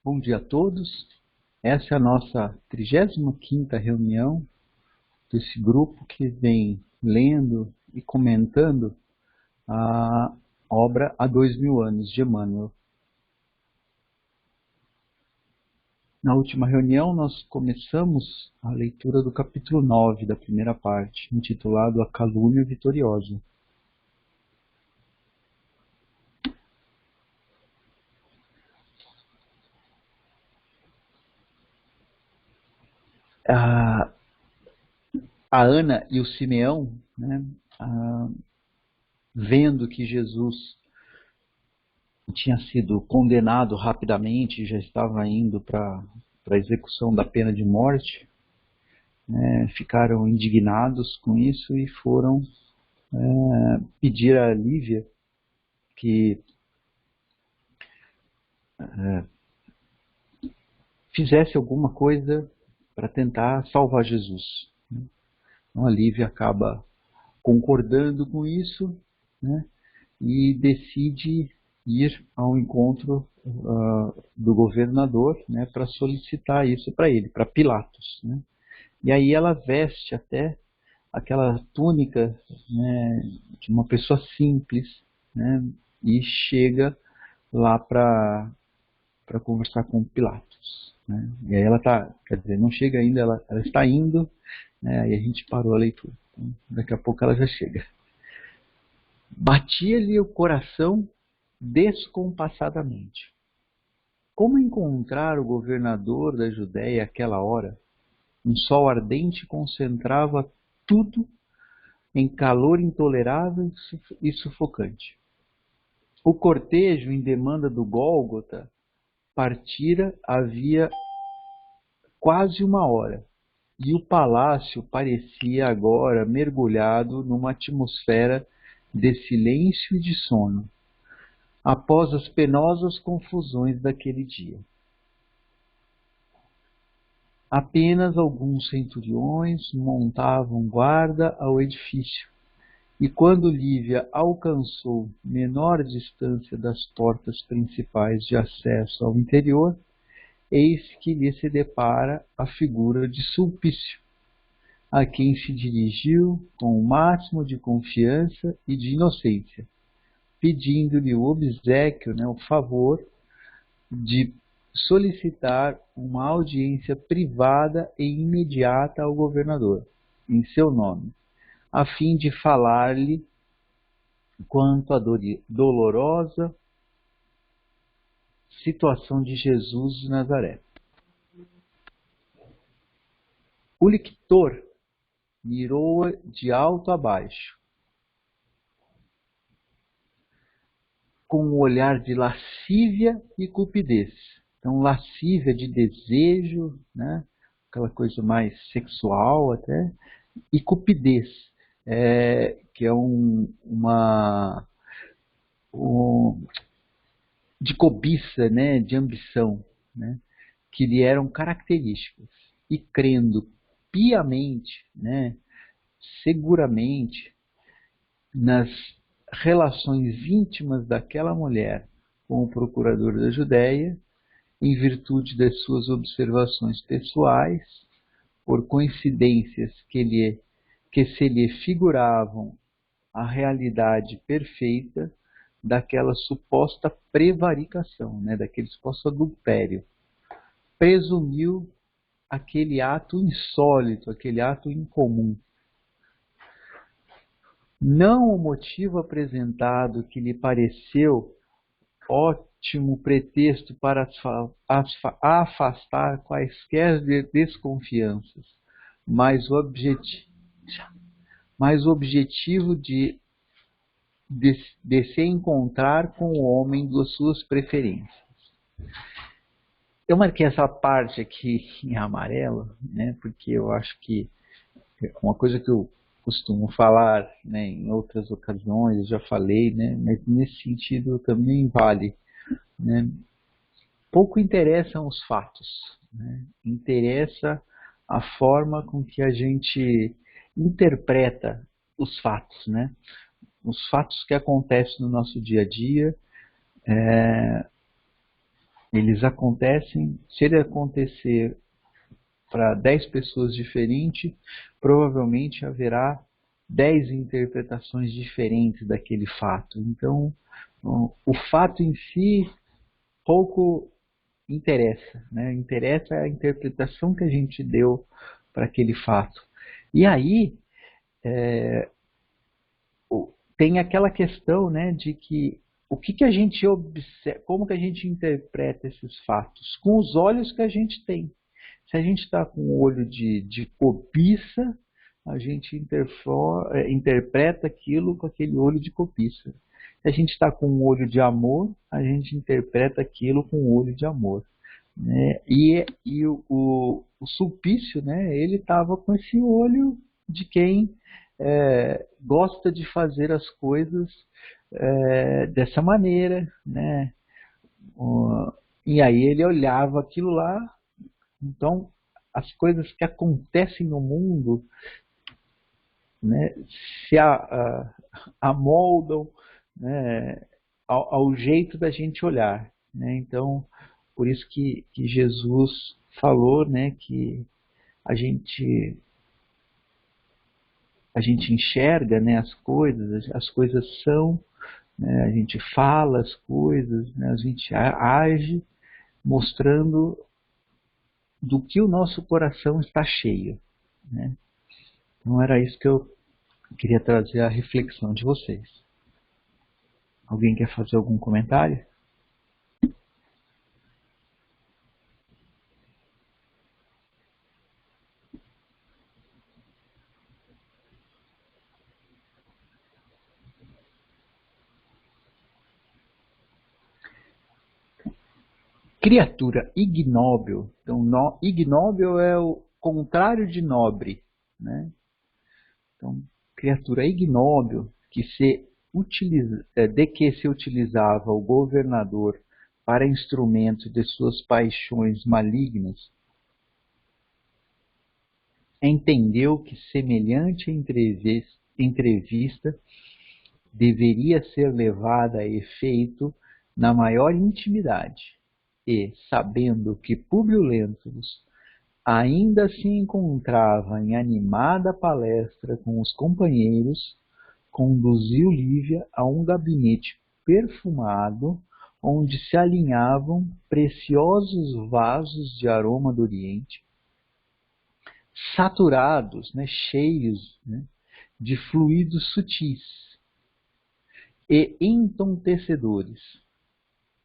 Bom dia a todos. Essa é a nossa 35ª reunião desse grupo que vem lendo e comentando a obra Há 2000 anos, de Emmanuel. Na última reunião, nós começamos a leitura do capítulo 9 da primeira parte, intitulado A Calúnia Vitoriosa. A Ana e o Simeão, né, vendo que Jesus tinha sido condenado rapidamente, já estava indo para a execução da pena de morte, ficaram indignados com isso e foram pedir a Lívia que fizesse alguma coisa para tentar salvar Jesus. Então a Lívia acaba concordando com isso, né, e decide ir ao encontro do governador, né, para solicitar isso para ele, para Pilatos, né. E aí ela veste até aquela túnica, né, de uma pessoa simples, né, e chega lá para conversar com Pilatos, né. E aí ela está, quer dizer, não chega ainda, ela está indo, né, aí a gente parou a leitura. Então, daqui a pouco ela já chega. Batia-lhe o coração descompassadamente. Como encontrar o governador da Judéia àquela hora? Um sol ardente concentrava tudo em calor intolerável e sufocante. O cortejo em demanda do Gólgota partira havia quase uma hora, e o palácio parecia agora mergulhado numa atmosfera de silêncio e de sono, após as penosas confusões daquele dia. Apenas alguns centuriões montavam guarda ao edifício, e quando Lívia alcançou menor distância das portas principais de acesso ao interior, eis que lhe se depara a figura de Sulpício, a quem se dirigiu com o máximo de confiança e de inocência, pedindo-lhe o obséquio, o favor de solicitar uma audiência privada e imediata ao governador, em seu nome, a fim de falar-lhe quanto à dolorosa situação de Jesus de Nazaré. O lictor mirou-a de alto a baixo, com um olhar de lascívia e cupidez. Então, lascívia de desejo, né? Aquela coisa mais sexual até, e cupidez, que é de cobiça, né? De ambição, né? Que lhe eram características. E crendo piamente, né? Seguramente, nas relações íntimas daquela mulher com o procurador da Judéia, em virtude das suas observações pessoais, por coincidências que se lhe figuravam a realidade perfeita daquela suposta prevaricação, né, daquele suposto adultério. Presumiu aquele ato insólito, aquele ato incomum. Não o motivo apresentado que lhe pareceu ótimo pretexto para afastar quaisquer desconfianças, mas o objetivo de se encontrar com o homem das suas preferências. Eu marquei essa parte aqui em amarelo, né, porque eu acho que uma coisa que eu costumo falar, né, em outras ocasiões, eu já falei, né, mas nesse sentido também vale, né? Pouco interessam os fatos, né? Interessa a forma com que a gente interpreta os fatos, né? Os fatos que acontecem no nosso dia a dia, Eles acontecem, se ele acontecer para 10 pessoas diferentes, provavelmente haverá 10 interpretações diferentes daquele fato. Então, o fato em si pouco interessa, né? Interessa a interpretação que a gente deu para aquele fato. E aí, tem aquela questão, né, de que o que a gente observa, como que a gente interpreta esses fatos? Com os olhos que a gente tem. Se a gente está com o olho de cobiça, a gente interpreta aquilo com aquele olho de cobiça. Se a gente está com o olho de amor, a gente interpreta aquilo com o olho de amor. Né? E o Sulpício, né, ele estava com esse olho de quem gosta de fazer as coisas dessa maneira, né? E aí ele olhava aquilo lá. Então, as coisas que acontecem no mundo, né, se amoldam, né, ao jeito da gente olhar. Né? Então, por isso que Jesus falou, né, que a gente enxerga, né, as coisas são, né, a gente fala as coisas, né, a gente age mostrando do que o nosso coração está cheio. Né? Então era isso que eu queria trazer a reflexão de vocês. Alguém quer fazer algum comentário? Criatura ignóbil. Então, ignóbil é o contrário de nobre. Né? Então, criatura ignóbil de que se utilizava o governador para instrumento de suas paixões malignas, entendeu que semelhante entrevista deveria ser levada a efeito na maior intimidade, e, sabendo que Públio Lentulus ainda se encontrava em animada palestra com os companheiros, conduziu Lívia a um gabinete perfumado, onde se alinhavam preciosos vasos de aroma do Oriente, saturados, né, cheios, né, de fluidos sutis e entontecedores,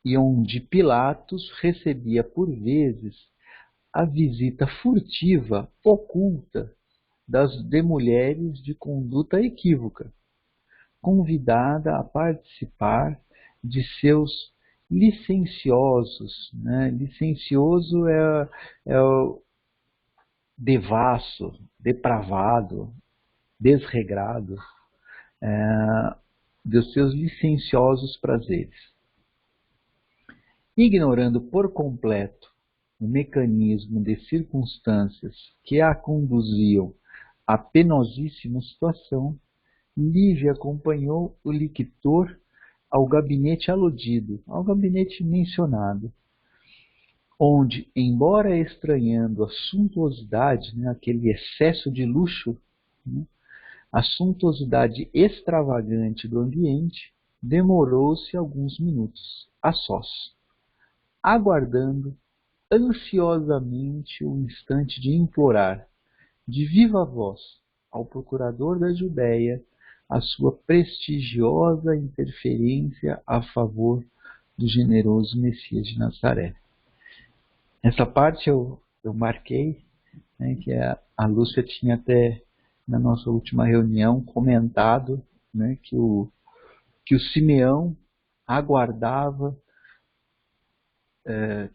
e onde Pilatos recebia por vezes a visita furtiva, oculta, de mulheres de conduta equívoca, convidada a participar de seus licenciosos. Né? Licencioso é o devasso, depravado, desregrado, dos seus licenciosos prazeres. Ignorando por completo o mecanismo de circunstâncias que a conduziam à penosíssima situação, Lívia acompanhou o lictor ao gabinete aludido, ao gabinete mencionado, onde, embora estranhando a suntuosidade, né, aquele excesso de luxo, né, a suntuosidade extravagante do ambiente, demorou-se alguns minutos, a sós, aguardando ansiosamente o instante de implorar, de viva voz, ao procurador da Judéia, a sua prestigiosa interferência a favor do generoso Messias de Nazaré. Essa parte eu marquei, né, que a Lúcia tinha até, na nossa última reunião, comentado, né, que o Simeão aguardava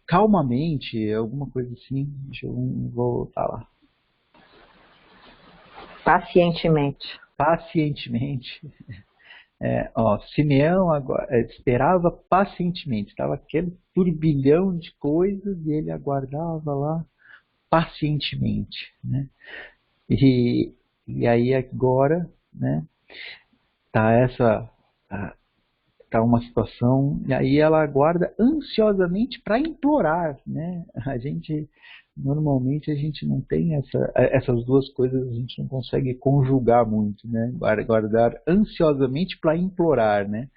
calmamente, alguma coisa assim. Deixa eu voltar lá. Pacientemente. Simeão esperava pacientemente. Estava aquele turbilhão de coisas e ele aguardava lá pacientemente. Né? E aí agora, né, tá tá uma situação, e aí ela aguarda ansiosamente para implorar, né? Normalmente a gente não tem essas duas coisas, a gente não consegue conjugar muito, né? Aguardar ansiosamente para implorar, né?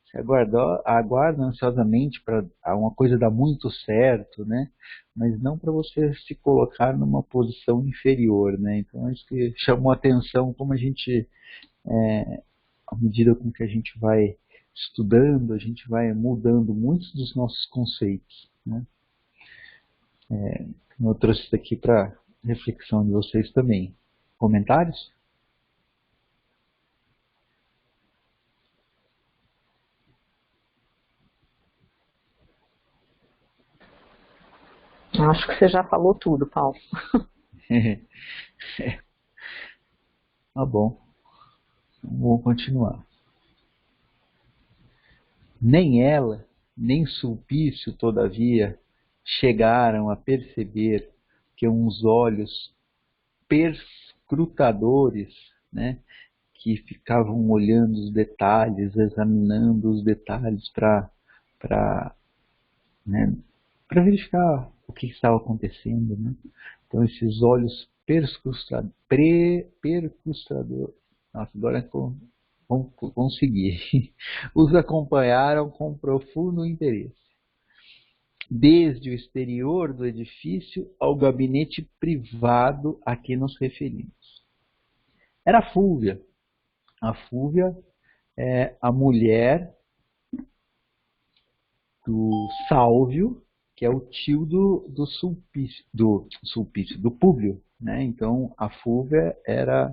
Você aguarda ansiosamente para uma coisa dar muito certo, né? Mas não para você se colocar numa posição inferior, né? Então acho que chamou a atenção como a gente, à medida com que a gente vai estudando, a gente vai mudando muitos dos nossos conceitos, né? Eu trouxe isso aqui para reflexão de vocês também. Comentários? Acho que você já falou tudo, Paulo. Tá bom, vou continuar. Nem ela, nem Sulpício, todavia, chegaram a perceber que uns olhos perscrutadores, né, que ficavam olhando os detalhes, examinando os detalhes para né, para verificar o que estava acontecendo, né? Então esses olhos percrustadores, nossa, agora vamos conseguir, os acompanharam com profundo interesse, desde o exterior do edifício ao gabinete privado a que nos referimos. Era a Fúvia. A Fúvia é a mulher do Sálvio, que é o tio do Públio, né? Então a Fúvia era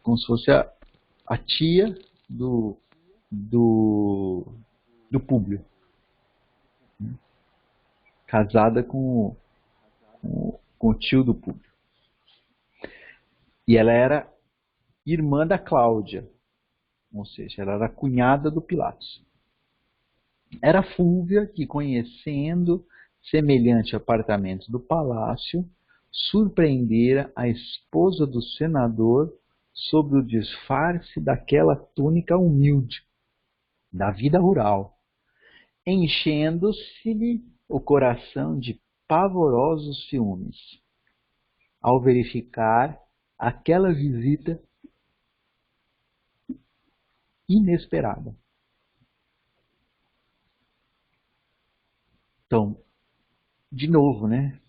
como se fosse a tia do, do Públio, né? Casada com o tio do Públio. E ela era irmã da Cláudia, ou seja, ela era cunhada do Pilatos. Era Fúvia que, conhecendo semelhante apartamento do palácio, surpreendera a esposa do senador sob o disfarce daquela túnica humilde da vida rural, enchendo-se-lhe o coração de pavorosos ciúmes, ao verificar aquela visita inesperada. Então, de novo, né?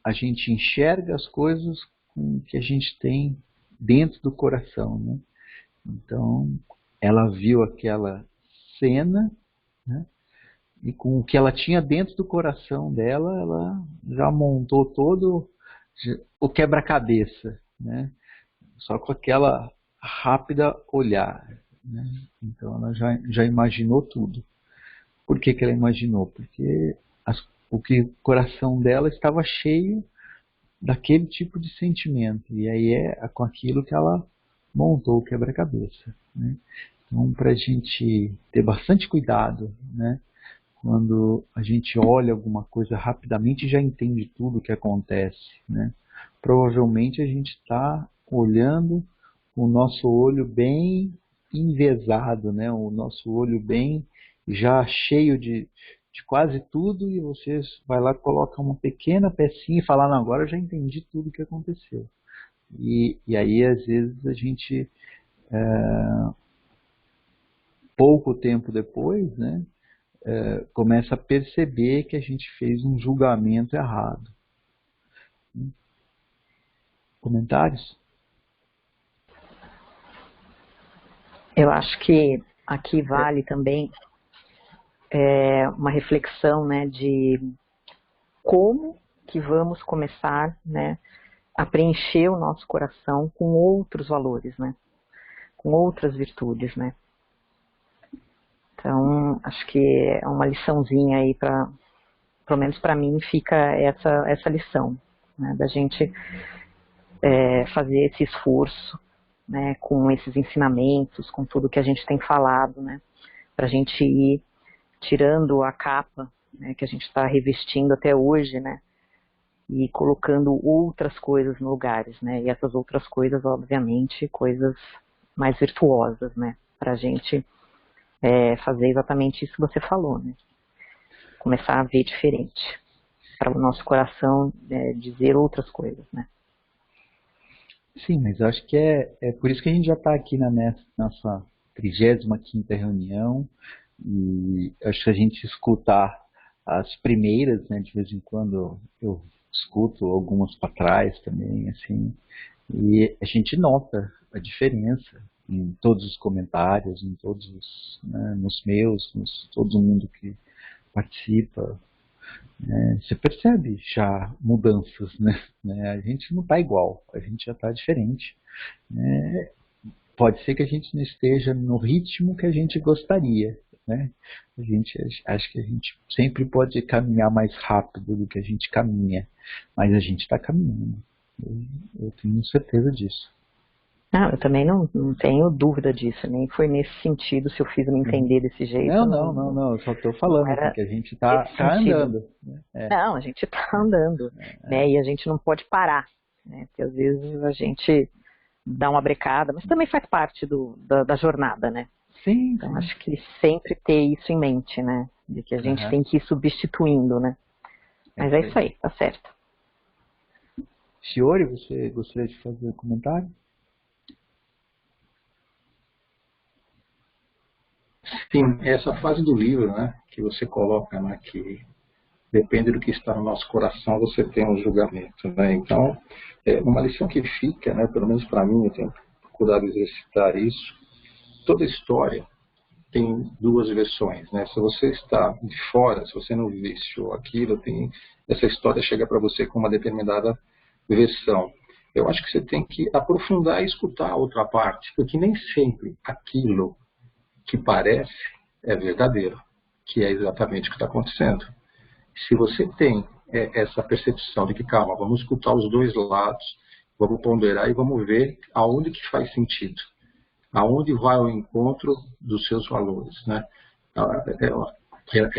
A gente enxerga as coisas com o que a gente tem dentro do coração, né? Então, ela viu aquela cena, né? E com o que ela tinha dentro do coração dela, ela já montou todo o quebra-cabeça, né? Só com aquela rápida olhar, né? Então, ela já imaginou tudo. Por que ela imaginou? Porque o coração dela estava cheio daquele tipo de sentimento. E aí é com aquilo que ela montou o quebra-cabeça, né? Então, para a gente ter bastante cuidado, né? Quando a gente olha alguma coisa rapidamente e já entende tudo o que acontece, né? Provavelmente a gente está olhando o nosso olho bem envesado, né? O nosso olho bem já cheio de quase tudo, e você vai lá, coloca uma pequena pecinha e fala, não, agora eu já entendi tudo o que aconteceu. E aí, às vezes, a gente, pouco tempo depois, né, começa a perceber que a gente fez um julgamento errado. Comentários? Eu acho que aqui vale também uma reflexão, né, de como que vamos começar, né, a preencher o nosso coração com outros valores, né, com outras virtudes, né. Então, acho que é uma liçãozinha aí para, pelo menos para mim, fica essa lição, né, da gente fazer esse esforço, né, com esses ensinamentos, com tudo que a gente tem falado, né, para a gente ir tirando a capa, né, que a gente está revestindo até hoje, né, e colocando outras coisas no lugares, né, e essas outras coisas, obviamente, coisas mais virtuosas, né, para a gente fazer exatamente isso que você falou, né? Começar a ver diferente, para o nosso coração dizer outras coisas, né? Sim, mas eu acho que é por isso que a gente já está aqui nossa 35ª reunião, e acho que a gente escutar as primeiras, né, de vez em quando eu escuto algumas para trás também, assim, e a gente nota a diferença em todos os comentários, em todos os, né, nos meus, todo mundo que participa, né, você percebe já mudanças, né? A gente não está igual, a gente já está diferente, né? Pode ser que a gente não esteja no ritmo que a gente gostaria, né? A gente acho que a gente sempre pode caminhar mais rápido do que a gente caminha, mas a gente está caminhando. Eu tenho certeza disso. Não, eu também não tenho dúvida disso, nem foi nesse sentido, se eu fiz me entender desse jeito. Não, eu só estou falando assim, que a gente está andando. Né? Não, a gente está andando, né? E a gente não pode parar, né? Porque às vezes a gente dá uma brecada, mas também faz parte da jornada, né? Sim. Então acho que sempre ter isso em mente, né? De que a gente tem que ir substituindo, né? Mas é isso aí, tá certo. Shiori, você gostaria de fazer um comentário? Sim, essa fase do livro, né, que você coloca, né, que depende do que está no nosso coração, você tem um julgamento, né? Então, uma lição que fica, né, pelo menos para mim, eu tenho procurado exercitar isso. Toda história tem duas versões, né? Se você está de fora, se você não vivenciou aquilo, essa história chega para você com uma determinada versão. Eu acho que você tem que aprofundar e escutar a outra parte, porque nem sempre aquilo que parece é verdadeiro, que é exatamente o que está acontecendo. Se você tem essa percepção de que, calma, vamos escutar os dois lados, vamos ponderar e vamos ver aonde que faz sentido, aonde vai ao encontro dos seus valores, né?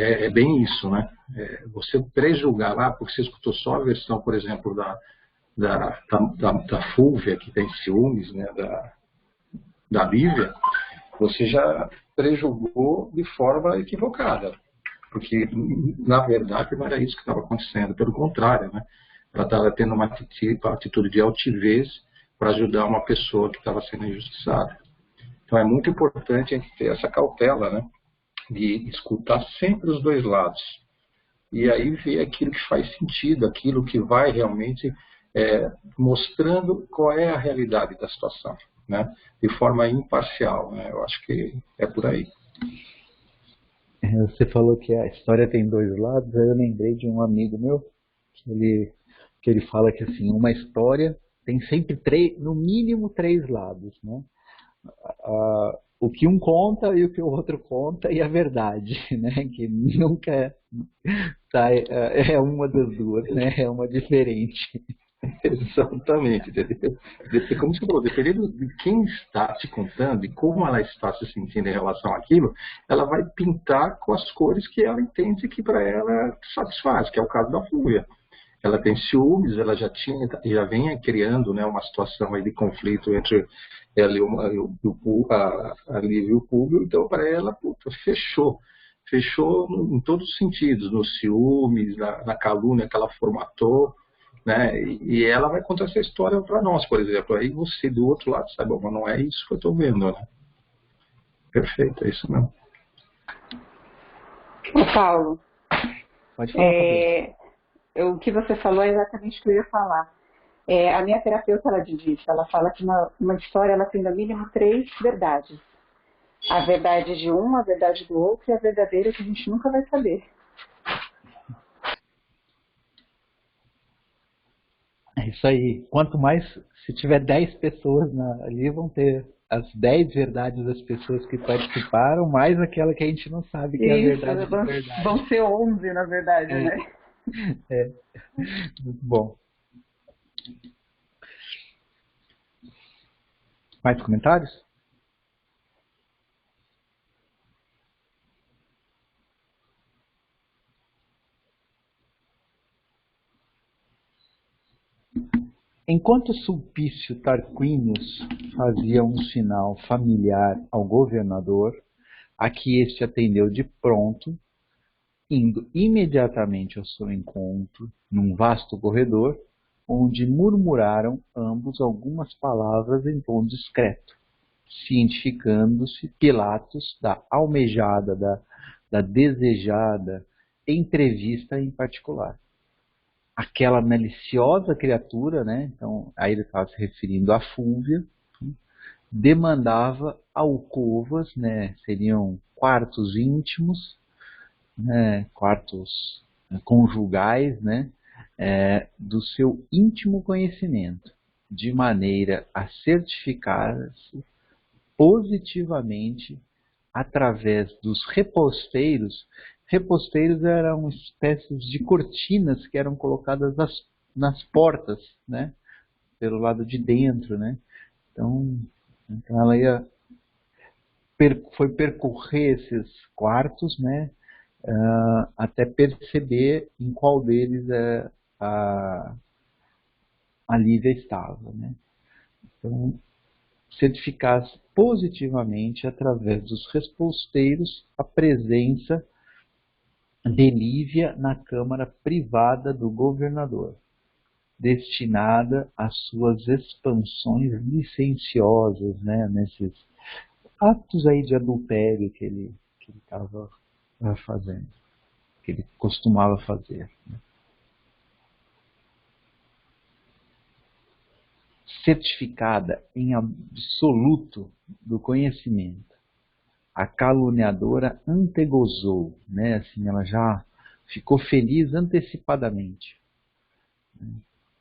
É bem isso, né? Você prejulgar lá, porque você escutou só a versão, por exemplo, da Fúvia, que tem ciúmes, né? Da Lívia, você já prejulgou de forma equivocada, porque na verdade não era isso que estava acontecendo, pelo contrário, né? Ela estava tendo uma atitude de altivez para ajudar uma pessoa que estava sendo injustiçada. Então é muito importante a gente ter essa cautela, né, de escutar sempre os dois lados e aí ver aquilo que faz sentido, aquilo que vai realmente mostrando qual é a realidade da situação, né, de forma imparcial, né? Eu acho que é por aí. Você falou que a história tem dois lados, aí eu lembrei de um amigo meu que ele fala que assim, uma história tem sempre no mínimo três lados, né? O que um conta e o que o outro conta e a verdade, né? Que nunca é uma das duas, né? É uma diferente. Exatamente. Como você falou, dependendo de quem está te contando e como ela está se sentindo em relação àquilo, ela vai pintar com as cores que ela entende que para ela satisfaz, que é o caso da Fúvia. Ela tem ciúmes, ela já vem criando, né, uma situação aí de conflito entre ela e a Lívia e o Públio, então para ela, puta, fechou em todos os sentidos, nos ciúmes, na calúnia que ela formatou, né, e ela vai contar essa história para nós, por exemplo, aí você do outro lado sabe, mas não é isso que eu estou vendo, né? Perfeito, é isso mesmo. Ô Paulo, Pode falar, o que você falou é exatamente o que eu ia falar. A minha terapeuta, ela fala que uma história ela tem no mínimo três verdades. A verdade de um, a verdade do outro e a verdadeira que a gente nunca vai saber. É isso aí. Quanto mais, se tiver 10 pessoas ali, vão ter as 10 verdades das pessoas que participaram, mais aquela que a gente não sabe que é a verdade de verdade. Vão ser 11, na verdade, né? Muito bom. Mais comentários? Enquanto Sulpício Tarquinius fazia um sinal familiar ao governador, a que este atendeu de pronto, indo imediatamente ao seu encontro, num vasto corredor, onde murmuraram ambos algumas palavras em tom discreto, cientificando-se Pilatos da almejada, da desejada entrevista em particular. Aquela maliciosa criatura, né? Então, aí ele estava se referindo a Fúlvia, demandava alcovas, né? Seriam quartos íntimos, né? Quartos conjugais, né? Do seu íntimo conhecimento, de maneira a certificar-se positivamente através dos reposteiros. Reposteiros eram espécies de cortinas que eram colocadas nas portas, né? Pelo lado de dentro, né? Então ela foi percorrer esses quartos, né? Até perceber em qual deles a Lívia estava, né? Então, certificasse positivamente, através dos reposteiros, a presença de Lívia na câmara privada do governador, destinada às suas expansões licenciosas, né? Nesses atos aí de adultério que ele estava fazendo, que ele costumava fazer, né? Certificada em absoluto do conhecimento, a caluniadora antegozou, né? Assim, ela já ficou feliz antecipadamente.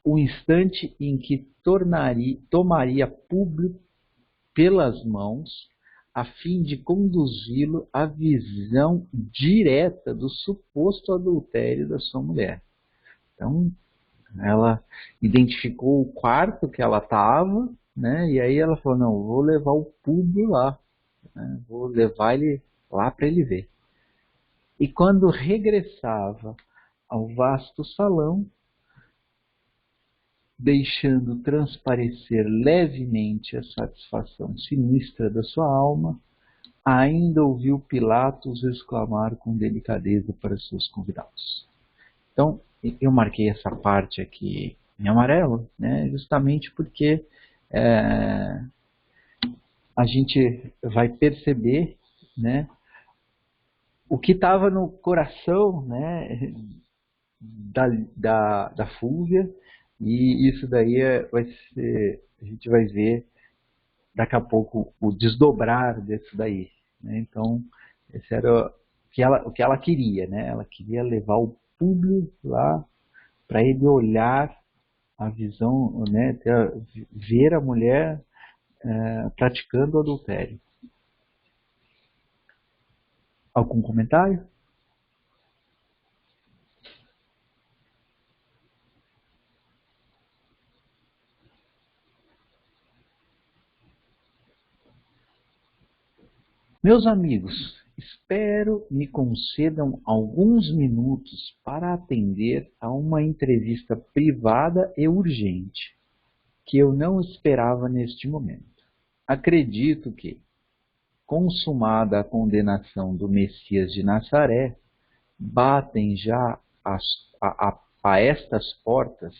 O instante em que tomaria Públio pelas mãos, a fim de conduzi-lo à visão direta do suposto adultério da sua mulher. Então, ela identificou o quarto que ela estava, né? E aí ela falou, não, vou levar o Públio lá, né? Vou levar ele lá para ele ver. E quando regressava ao vasto salão, deixando transparecer levemente a satisfação sinistra da sua alma, ainda ouviu Pilatos exclamar com delicadeza para seus convidados. Então, eu marquei essa parte aqui em amarelo, né, justamente porque a gente vai perceber, né, o que estava no coração, né, da Fúlvia, e isso daí vai ser, a gente vai ver daqui a pouco o desdobrar disso daí, né? Então, esse era o que ela queria, né? Ela queria levar o Públio lá para ele olhar a visão, né? Ver a mulher praticando o adultério. Algum comentário? Meus amigos, espero me concedam alguns minutos para atender a uma entrevista privada e urgente, que eu não esperava neste momento. Acredito que, consumada a condenação do Messias de Nazaré, batem já a estas portas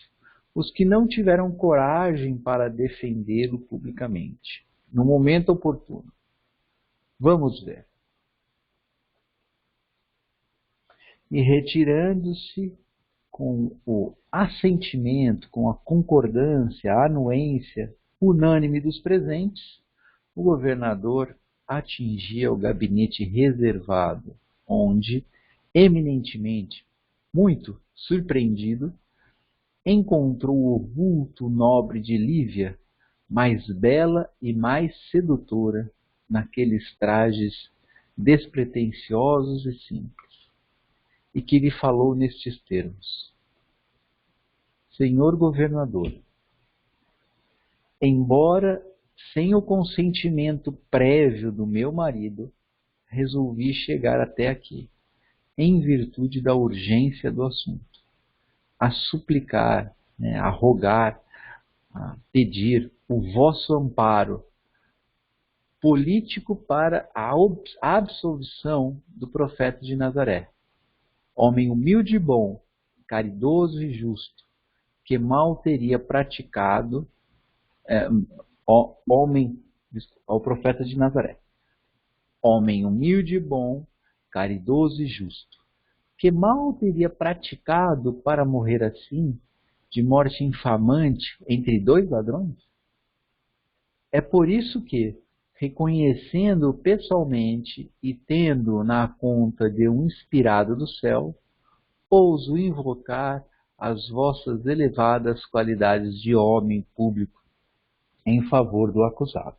os que não tiveram coragem para defendê-lo publicamente, no momento oportuno. Vamos ver. E retirando-se com o assentimento, com a concordância, a anuência unânime dos presentes, o governador atingia o gabinete reservado, onde, eminentemente, muito surpreendido, encontrou o vulto nobre de Lívia, mais bela e mais sedutora, naqueles trajes despretensiosos e simples, e que lhe falou nestes termos: Senhor governador, embora sem o consentimento prévio do meu marido, resolvi chegar até aqui, em virtude da urgência do assunto, a suplicar, né, a rogar, a pedir o vosso amparo, político para a absolvição do profeta de Nazaré. Homem humilde e bom, caridoso e justo, que mal teria praticado, ao profeta de Nazaré. Homem humilde e bom, caridoso e justo, que mal teria praticado para morrer assim, de morte infamante, entre dois ladrões? É por isso que, reconhecendo-o pessoalmente e tendo na conta de um inspirado do céu, ouso invocar as vossas elevadas qualidades de homem público em favor do acusado.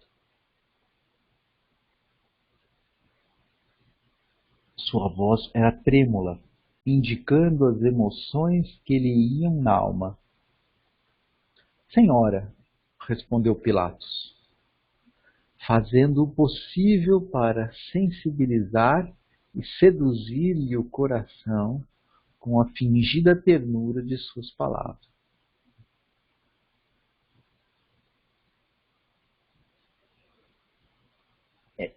Sua voz era trêmula, indicando as emoções que lhe iam na alma. Senhora, respondeu Pilatos, fazendo o possível para sensibilizar e seduzir-lhe o coração com a fingida ternura de suas palavras.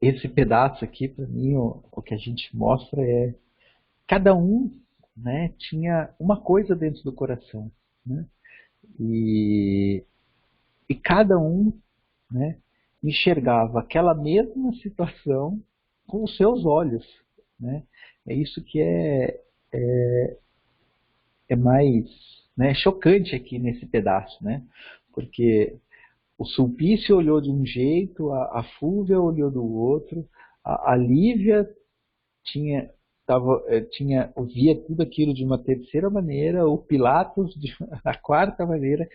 Esse pedaço aqui, para mim, o que a gente mostra é cada um, né, tinha uma coisa dentro do coração, né, e cada um, né, enxergava aquela mesma situação com os seus olhos, né. É isso que é mais, né, chocante aqui nesse pedaço, né, porque o Sulpício olhou de um jeito, a Fúvia olhou do outro, a Lívia via tudo aquilo de uma terceira maneira, o Pilatos de uma quarta maneira,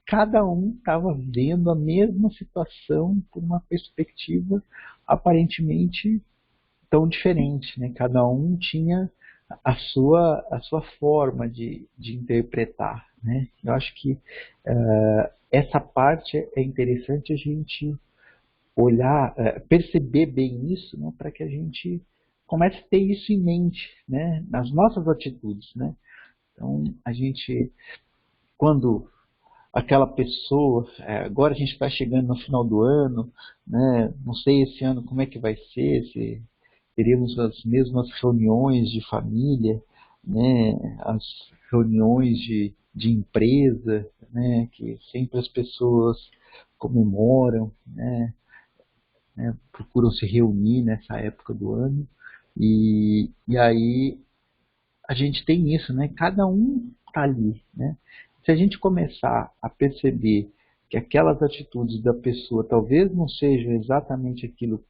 cada um estava vendo a mesma situação por uma perspectiva aparentemente tão diferente, né? Cada um tinha a sua forma de interpretar, né? Eu acho que essa parte é interessante a gente olhar, perceber bem isso, né, para que a gente comece a ter isso em mente, né, nas nossas atitudes, né? Então, a gente, quando aquela pessoa, agora a gente está chegando no final do ano, né, não sei esse ano como é que vai ser, se teríamos as mesmas reuniões de família, né, as reuniões de empresa, né, que sempre as pessoas comemoram, né, procuram se reunir nessa época do ano, e aí a gente tem isso, né, cada um está ali, né. Se a gente começar a perceber que aquelas atitudes da pessoa talvez não sejam exatamente aquilo,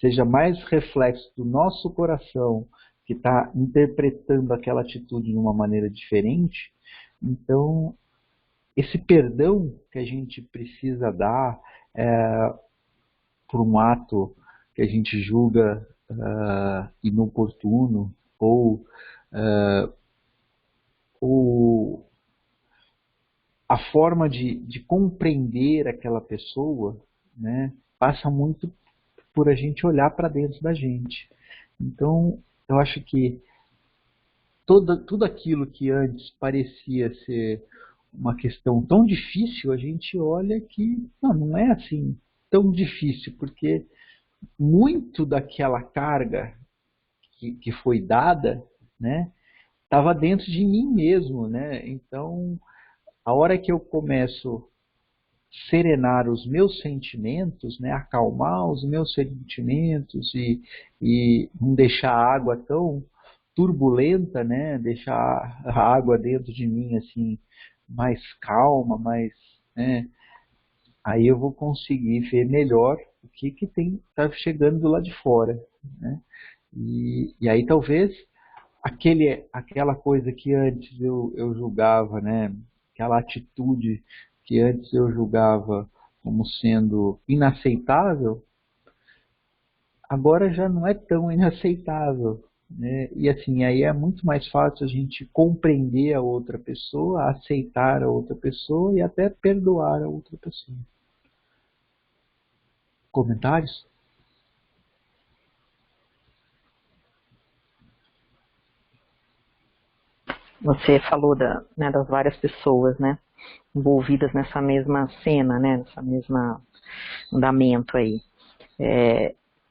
seja mais reflexo do nosso coração que está interpretando aquela atitude de uma maneira diferente, então esse perdão que a gente precisa dar por um ato que a gente julga inoportuno ou a forma de compreender aquela pessoa, né, passa muito por a gente olhar para dentro da gente. Então, eu acho que tudo aquilo que antes parecia ser uma questão tão difícil, a gente olha que não é assim tão difícil, porque muito daquela carga que foi dada, né, estava dentro de mim mesmo, né? Então, a hora que eu começo a serenar os meus sentimentos, né, acalmar os meus sentimentos e não deixar a água tão turbulenta, né, deixar a água dentro de mim assim mais calma, mais, né, aí eu vou conseguir ver melhor o que está chegando do lado de fora, né? E aí talvez aquela coisa que antes eu julgava, né, aquela atitude que antes eu julgava como sendo inaceitável, agora já não é tão inaceitável, né? E assim, aí é muito mais fácil a gente compreender a outra pessoa, aceitar a outra pessoa e até perdoar a outra pessoa. Comentários? Você falou das várias pessoas, né, envolvidas nessa mesma cena, né, nessa mesma andamento aí.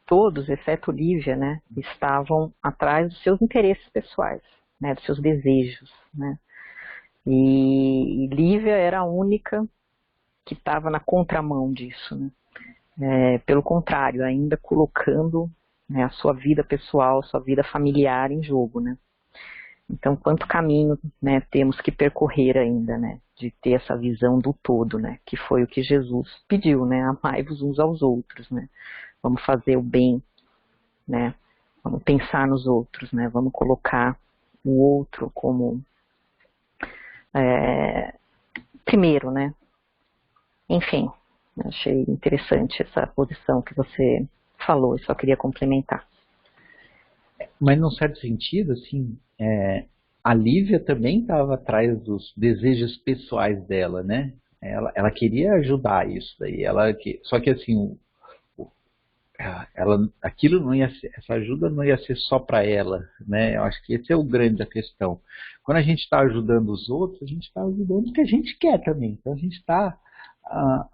todos, exceto Lívia, né, estavam atrás dos seus interesses pessoais, né, dos seus desejos, né. E Lívia era a única que estava na contramão disso, né. Pelo contrário, ainda colocando, né, a sua vida pessoal, a sua vida familiar em jogo, né. Então, quanto caminho, né, temos que percorrer ainda, né, de ter essa visão do todo, né, que foi o que Jesus pediu, né, amai-vos uns aos outros, né, vamos fazer o bem, né, vamos pensar nos outros, né, vamos colocar o outro como primeiro, né. Enfim, achei interessante essa posição que você falou, eu só queria complementar. Mas, num certo sentido, assim, a Lívia também estava atrás dos desejos pessoais dela, né? Ela queria ajudar isso daí. Só que, assim, aquilo não ia ser, essa ajuda não ia ser só para ela, né? Eu acho que esse é o grande da questão. Quando a gente está ajudando os outros, a gente está ajudando o que a gente quer também. Então, a gente está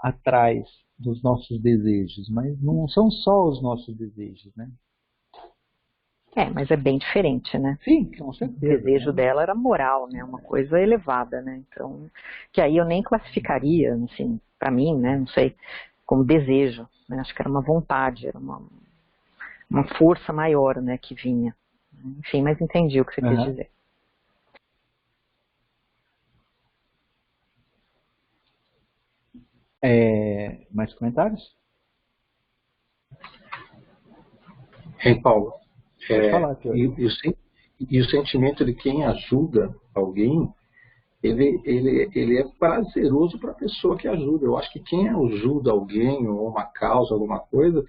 atrás dos nossos desejos, mas não são só os nossos desejos, né? Mas é bem diferente, né? Sim, com certeza. O desejo dela era moral, né? Uma coisa elevada, né? Então, que aí eu nem classificaria, assim, para mim, né? Não sei, como desejo, né? Acho que era uma vontade, era uma força maior, né? Que vinha. Enfim, mas entendi o que você quis dizer. Mais comentários? Hein, Paulo? Pode falar, e o sentimento de quem ajuda alguém, ele é prazeroso para a pessoa que ajuda. Eu acho que quem ajuda alguém, ou uma causa, alguma coisa,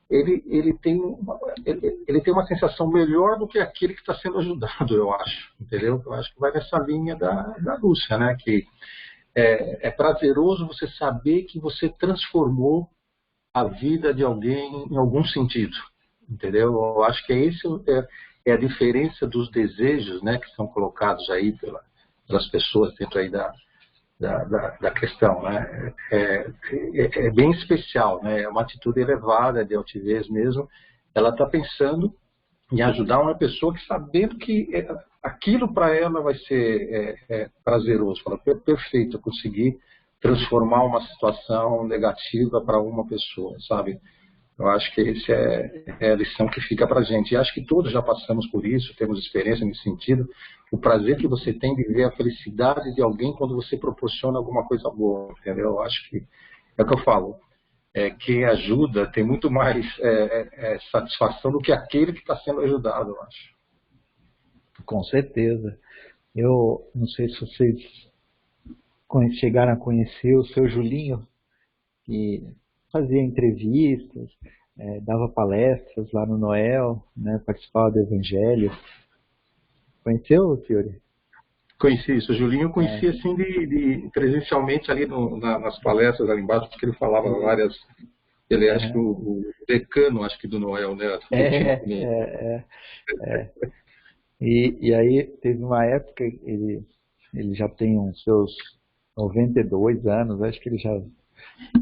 ele tem uma sensação melhor do que aquele que está sendo ajudado, eu acho. Entendeu? Eu acho que vai nessa linha da Lúcia, né? Que é prazeroso você saber que você transformou a vida de alguém em algum sentido. Entendeu? Eu acho que é a diferença dos desejos, né, que são colocados aí pelas pessoas dentro aí da questão, né? É bem especial, né? É uma atitude elevada, de altivez mesmo. Ela está pensando em ajudar uma pessoa que, sabendo que aquilo para ela vai ser prazeroso, fala, perfeito, eu consegui transformar uma situação negativa para uma pessoa, sabe? Eu acho que essa é a lição que fica para a gente. E acho que todos já passamos por isso, temos experiência nesse sentido. O prazer que você tem de ver a felicidade de alguém quando você proporciona alguma coisa boa, entendeu? Eu acho que é o que eu falo. Quem ajuda tem muito mais satisfação do que aquele que está sendo ajudado, eu acho. Com certeza. Eu não sei se vocês chegaram a conhecer o seu Julinho, que fazia entrevistas, dava palestras lá no Noel, né, participava do Evangelho. Conheceu, Fiore? Conheci isso. O Julinho eu conheci assim presencialmente ali nas palestras ali embaixo, porque ele falava várias. Ele acho que o decano, acho que do Noel, né? E aí teve uma época, ele já tem uns seus 92 anos, acho que ele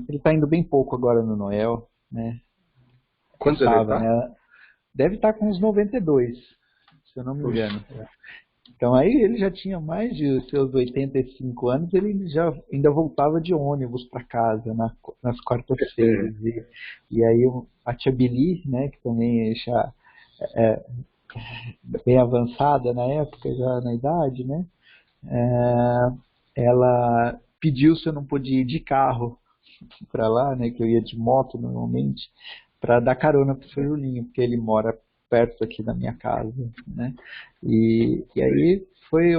está indo bem pouco agora no Noel, né? Quantos ele está? Né? Deve estar com uns 92, se eu não me engano. Então aí ele já tinha mais de seus 85 anos, ele já ainda voltava de ônibus para casa nas quartas-feiras. E aí a tia Bili, né, que também já bem avançada na época, já na idade, né, ela pediu se eu não podia ir de carro para lá, né, que eu ia de moto normalmente, para dar carona para o seu Julinho, porque ele mora perto aqui da minha casa, né? E aí foi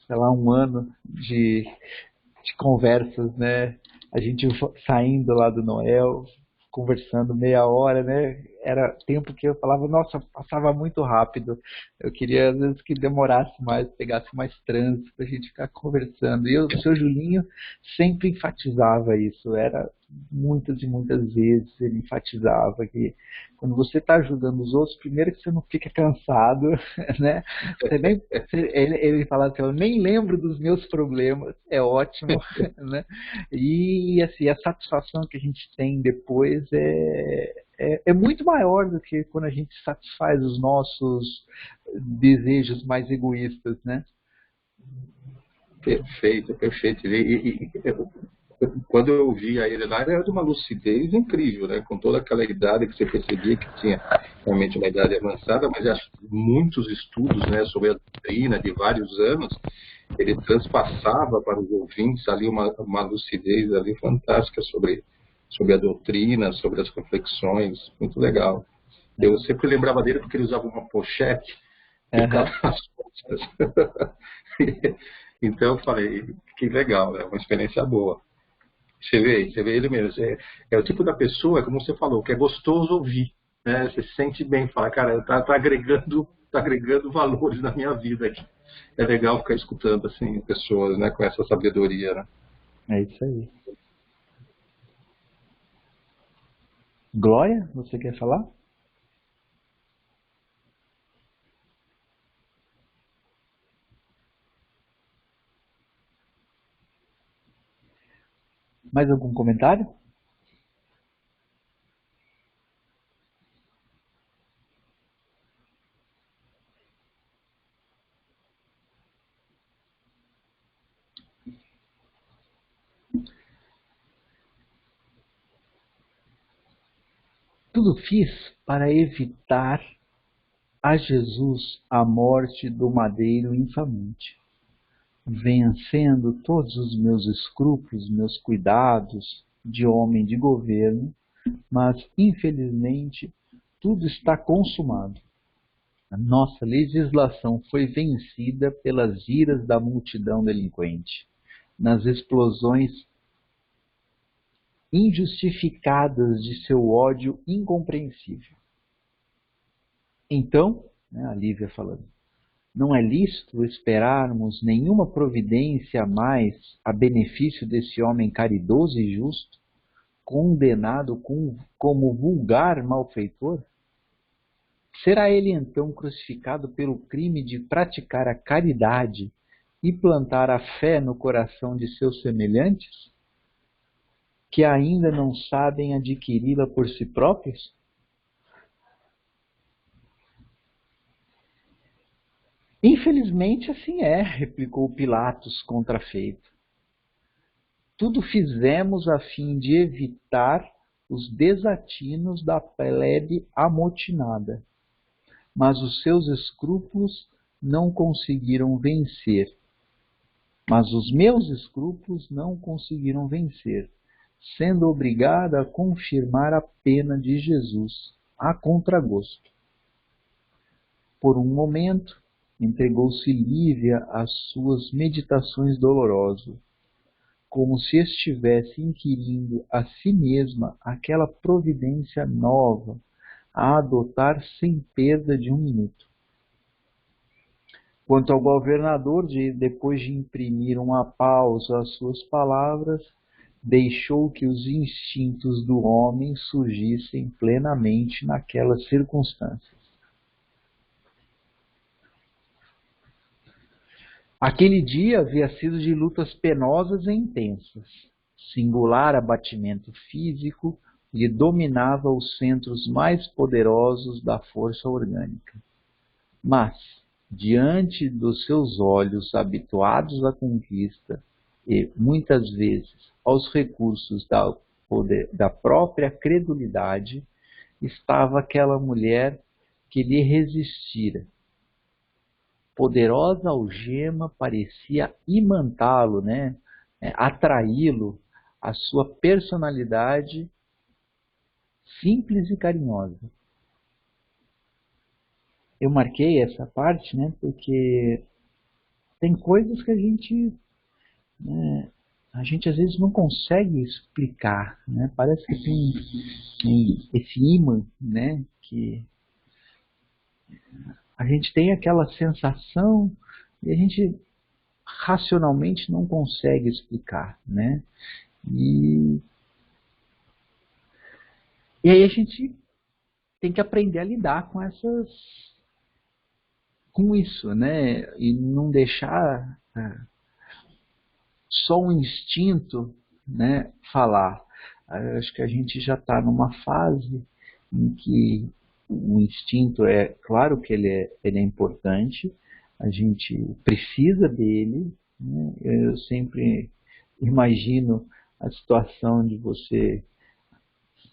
sei lá, um ano de conversas, né? A gente saindo lá do Noel, conversando meia hora, né? era tempo que eu falava, nossa, passava muito rápido. Eu queria, às vezes, que demorasse mais, pegasse mais trânsito para a gente ficar conversando. E o seu Julinho sempre enfatizava isso. Era muitas e muitas vezes ele enfatizava que quando você está ajudando os outros, primeiro que você não fica cansado, né? Você nem, ele falava assim, eu nem lembro dos meus problemas, é ótimo, né? E assim, a satisfação que a gente tem depois é muito maior do que quando a gente satisfaz os nossos desejos mais egoístas, né? Perfeito, perfeito. Quando eu via ele lá, ele era de uma lucidez incrível, né? Com toda aquela idade que você percebia que tinha realmente uma idade avançada, mas acho que muitos estudos, né, sobre a doutrina de vários anos, ele transpassava para os ouvintes ali uma lucidez ali fantástica sobre a doutrina, sobre as reflexões, muito legal. Eu sempre lembrava dele porque ele usava uma pochete que ficava nas costas. Então eu falei, que legal, é uma experiência boa. Você vê ele mesmo. É o tipo da pessoa, como você falou, que é gostoso ouvir. Né? Você se sente bem, fala, cara, tá agregando valores na minha vida aqui. É legal ficar escutando assim pessoas, né, com essa sabedoria, né? É isso aí. Glória, você quer falar? Mais algum comentário? Tudo fiz para evitar a Jesus a morte do madeiro infamante, vencendo todos os meus escrúpulos, meus cuidados de homem de governo, mas infelizmente tudo está consumado. A nossa legislação foi vencida pelas iras da multidão delinquente, nas explosões injustificadas de seu ódio incompreensível. Então, né, a Lívia falando, não é lícito esperarmos nenhuma providência a mais a benefício desse homem caridoso e justo, condenado como vulgar malfeitor? Será ele então crucificado pelo crime de praticar a caridade e plantar a fé no coração de seus semelhantes, que ainda não sabem adquiri-la por si próprios? Infelizmente assim é, replicou Pilatos contrafeito. Tudo fizemos a fim de evitar os desatinos da plebe amotinada, mas os seus escrúpulos não conseguiram vencer. Mas os meus escrúpulos não conseguiram vencer, sendo obrigada a confirmar a pena de Jesus, a contragosto. Por um momento, entregou-se Lívia às suas meditações dolorosas, como se estivesse inquirindo a si mesma aquela providência nova a adotar sem perda de um minuto. Quanto ao governador, depois de imprimir uma pausa às suas palavras, deixou que os instintos do homem surgissem plenamente naquelas circunstâncias. Aquele dia havia sido de lutas penosas e intensas. Singular abatimento físico lhe dominava os centros mais poderosos da força orgânica. Mas, diante dos seus olhos habituados à conquista e, muitas vezes, aos recursos da própria credulidade, estava aquela mulher que lhe resistira. Poderosa algema parecia imantá-lo, né? Atraí-lo à sua personalidade simples e carinhosa. Eu marquei essa parte, né, porque tem coisas que a gente, né, a gente às vezes não consegue explicar, né? Parece que tem esse imã, né? Que a gente tem aquela sensação e a gente racionalmente não consegue explicar, né? E aí a gente tem que aprender a lidar com isso, né? E não deixar só um instinto, né, falar. Eu acho que a gente já está numa fase em que o instinto claro que ele é importante, a gente precisa dele, né? Eu sempre imagino a situação de você,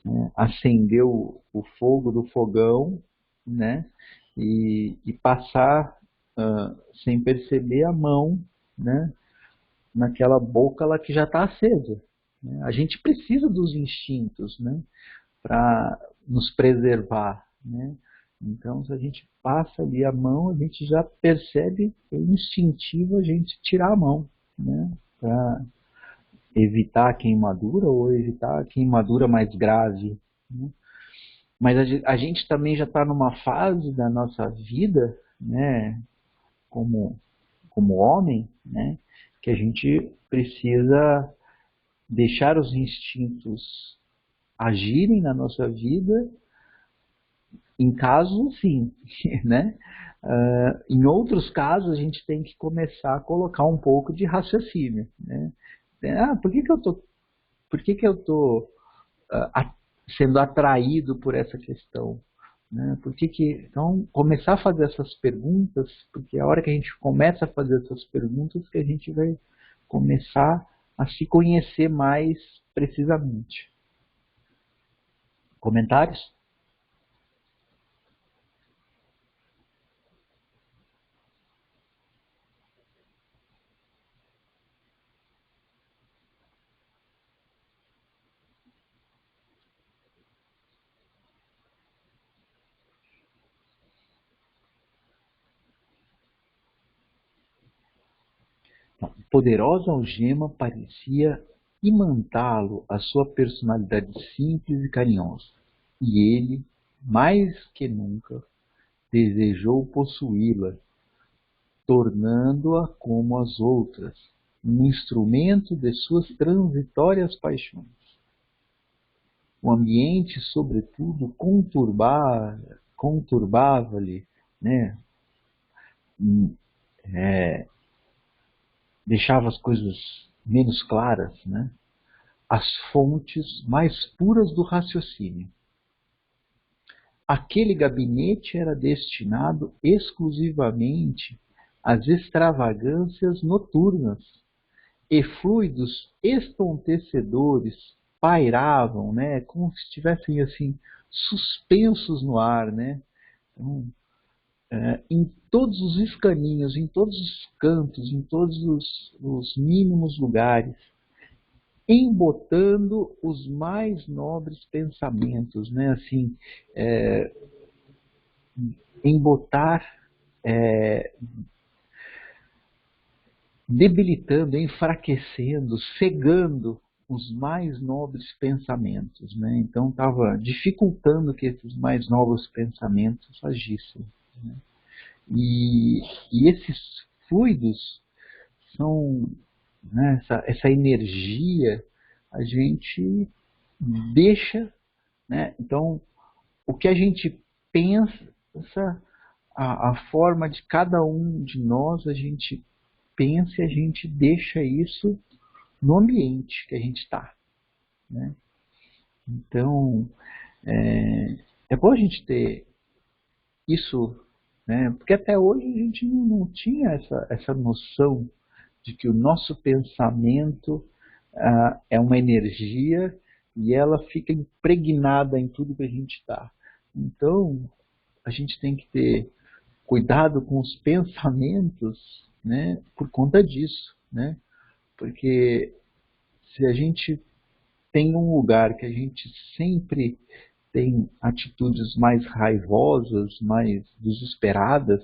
né, acender o fogo do fogão, né, e passar sem perceber a mão, né, naquela boca lá que já está acesa, né? A gente precisa dos instintos, né, para nos preservar, né? Então, se a gente passa ali a mão, a gente já percebe que é instintivo a gente tirar a mão, né, para evitar a queimadura ou evitar a queimadura mais grave, né? Mas a gente também já está numa fase da nossa vida, né, como homem, né, que a gente precisa deixar os instintos agirem na nossa vida, em casos sim, né? Em outros casos a gente tem que começar a colocar um pouco de raciocínio, né? Por que eu tô sendo atraído por essa questão, né? Então, começar a fazer essas perguntas, porque a hora que a gente começa a fazer essas perguntas que a gente vai começar a se conhecer mais precisamente. Comentários? Poderosa algema parecia imantá-lo a sua personalidade simples e carinhosa, e ele, mais que nunca, desejou possuí-la, tornando-a como as outras, um instrumento de suas transitórias paixões. O ambiente, sobretudo, conturbava-lhe, né? Deixava as coisas menos claras, né? As fontes mais puras do raciocínio. Aquele gabinete era destinado exclusivamente às extravagâncias noturnas, e fluidos estontecedores pairavam, né, como se estivessem assim suspensos no ar, né? Então, em todos os escaninhos, em todos os cantos, em todos os mínimos lugares, embotando os mais nobres pensamentos, né? Assim, embotar, debilitando, enfraquecendo, cegando os mais nobres pensamentos, né? Então estava dificultando que esses mais nobres pensamentos agissem, né? E esses fluidos são, né, essa energia a gente deixa, né? Então o que a gente pensa, a forma de cada um de nós, a gente pensa e a gente deixa isso no ambiente que a gente está, né? Então é bom a gente ter isso, né? Porque até hoje a gente não tinha essa noção de que o nosso pensamento é uma energia e ela fica impregnada em tudo que a gente está. Então a gente tem que ter cuidado com os pensamentos, né, por conta disso, né? Porque se a gente tem um lugar que a gente sempre tem atitudes mais raivosas, mais desesperadas,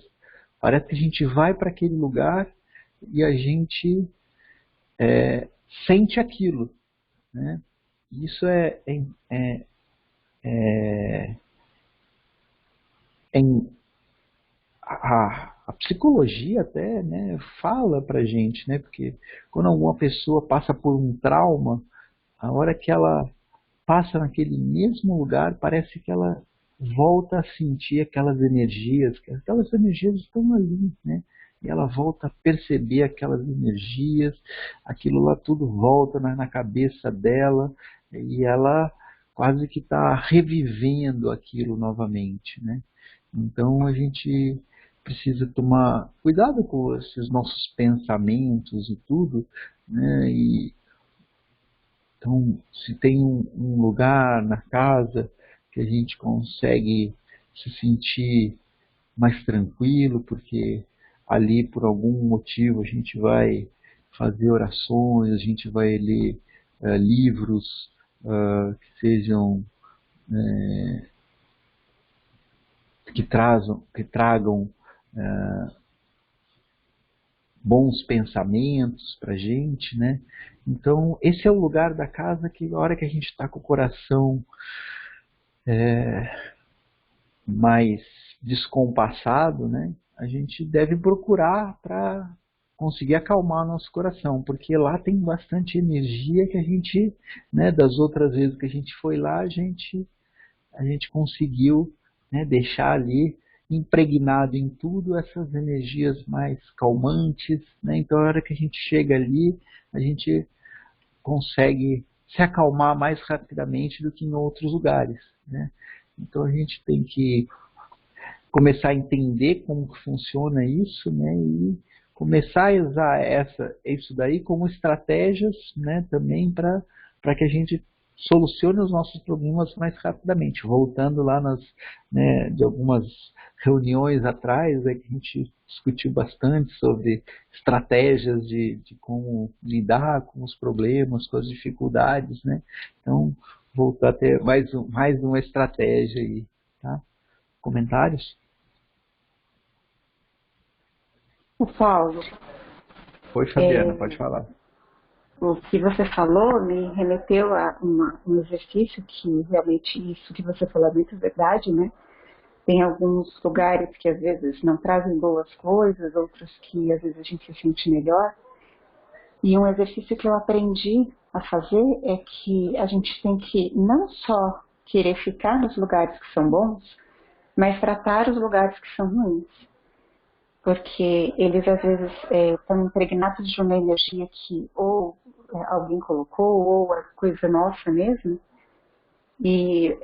parece que a gente vai para aquele lugar e a gente sente aquilo, né? Isso a psicologia até, né, fala pra gente, né? Porque quando alguma pessoa passa por um trauma, a hora que ela passa naquele mesmo lugar, parece que ela volta a sentir aquelas energias, que aquelas energias estão ali, né? E ela volta a perceber aquelas energias, aquilo lá tudo volta na cabeça dela, e ela quase que está revivendo aquilo novamente, né? Então a gente precisa tomar cuidado com esses nossos pensamentos e tudo, né? Então, se tem um lugar na casa que a gente consegue se sentir mais tranquilo, porque ali por algum motivo a gente vai fazer orações, a gente vai ler livros que sejam que tragam bons pensamentos para a gente, né? Então, esse é o lugar da casa que a hora que a gente está com o coração mais descompassado, né? A gente deve procurar para conseguir acalmar nosso coração, porque lá tem bastante energia que a gente, né, das outras vezes que a gente foi lá, a gente conseguiu, né, deixar ali impregnado em tudo essas energias mais calmantes, né? Então, a hora que a gente chega ali, a gente consegue se acalmar mais rapidamente do que em outros lugares, né? Então, a gente tem que começar a entender como que funciona isso, né? E começar a usar isso daí como estratégias, né, também para que a gente solucione os nossos problemas mais rapidamente. Voltando lá né, de algumas reuniões atrás, que a gente discutiu bastante sobre estratégias de como lidar com os problemas, com as dificuldades, né? Então, voltar a ter mais uma estratégia aí, tá? Comentários? O Paulo, Oi, Fabiana, pode falar. o que você falou me remeteu a um exercício que realmente isso que você falou é muito verdade, né? Tem alguns lugares que às vezes não trazem boas coisas, outros que às vezes a gente se sente melhor. E um exercício que eu aprendi a fazer é que a gente tem que não só querer ficar nos lugares que são bons, mas tratar os lugares que são ruins. Porque eles às vezes estão impregnados de uma energia que ou alguém colocou, ou é coisa nossa mesmo. E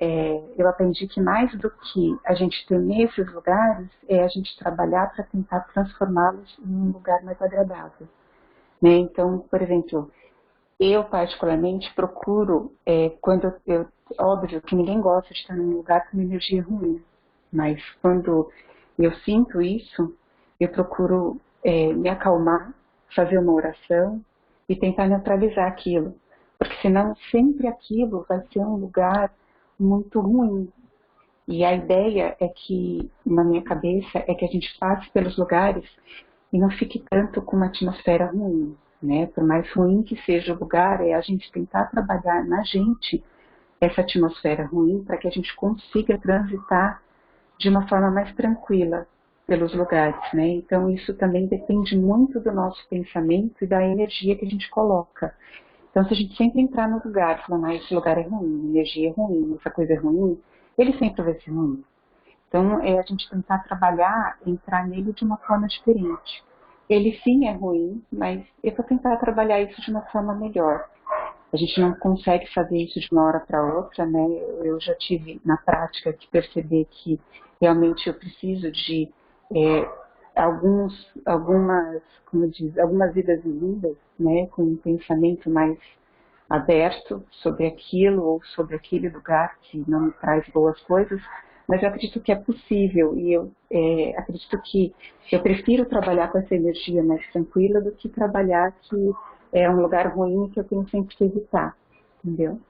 eu aprendi que mais do que a gente temer esses lugares, é a gente trabalhar para tentar transformá-los em um lugar mais agradável, né? Então, por exemplo, eu particularmente procuro, óbvio que ninguém gosta de estar num lugar com energia ruim, mas quando eu sinto isso, eu procuro me acalmar, fazer uma oração e tentar neutralizar aquilo. Porque senão sempre aquilo vai ser um lugar muito ruim. E a ideia é que, na minha cabeça, é que a gente passe pelos lugares e não fique tanto com uma atmosfera ruim, né? Por mais ruim que seja o lugar, é a gente tentar trabalhar na gente essa atmosfera ruim para que a gente consiga transitar de uma forma mais tranquila pelos lugares, né? Então isso também depende muito do nosso pensamento e da energia que a gente coloca. Então, se a gente sempre entrar no lugar falando, esse lugar é ruim, a energia é ruim, essa coisa é ruim, ele sempre vai ser ruim. Então, é a gente tentar trabalhar, entrar nele de uma forma diferente. Ele sim é ruim, mas eu vou tentar trabalhar isso de uma forma melhor. A gente não consegue fazer isso de uma hora para outra, né? Eu já tive na prática que perceber que realmente eu preciso de algumas idas e vindas, né, com um pensamento mais aberto sobre aquilo ou sobre aquele lugar que não me traz boas coisas, mas eu acredito que é possível e eu acredito que eu prefiro trabalhar com essa energia mais tranquila do que trabalhar que é um lugar ruim que eu tenho sempre que evitar, entendeu?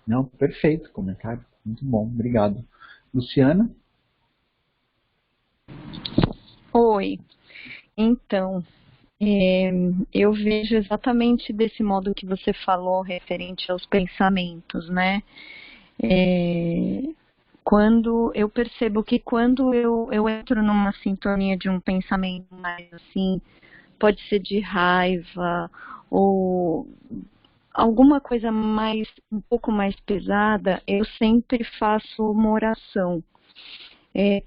Não, perfeito comentário, muito bom, obrigado. Luciana? Oi, então, Eu vejo exatamente desse modo que você falou, referente aos pensamentos, né? Quando eu percebo que quando eu entro numa sintonia de um pensamento mais assim, pode ser de raiva ou alguma coisa mais, um pouco mais pesada, eu sempre faço uma oração,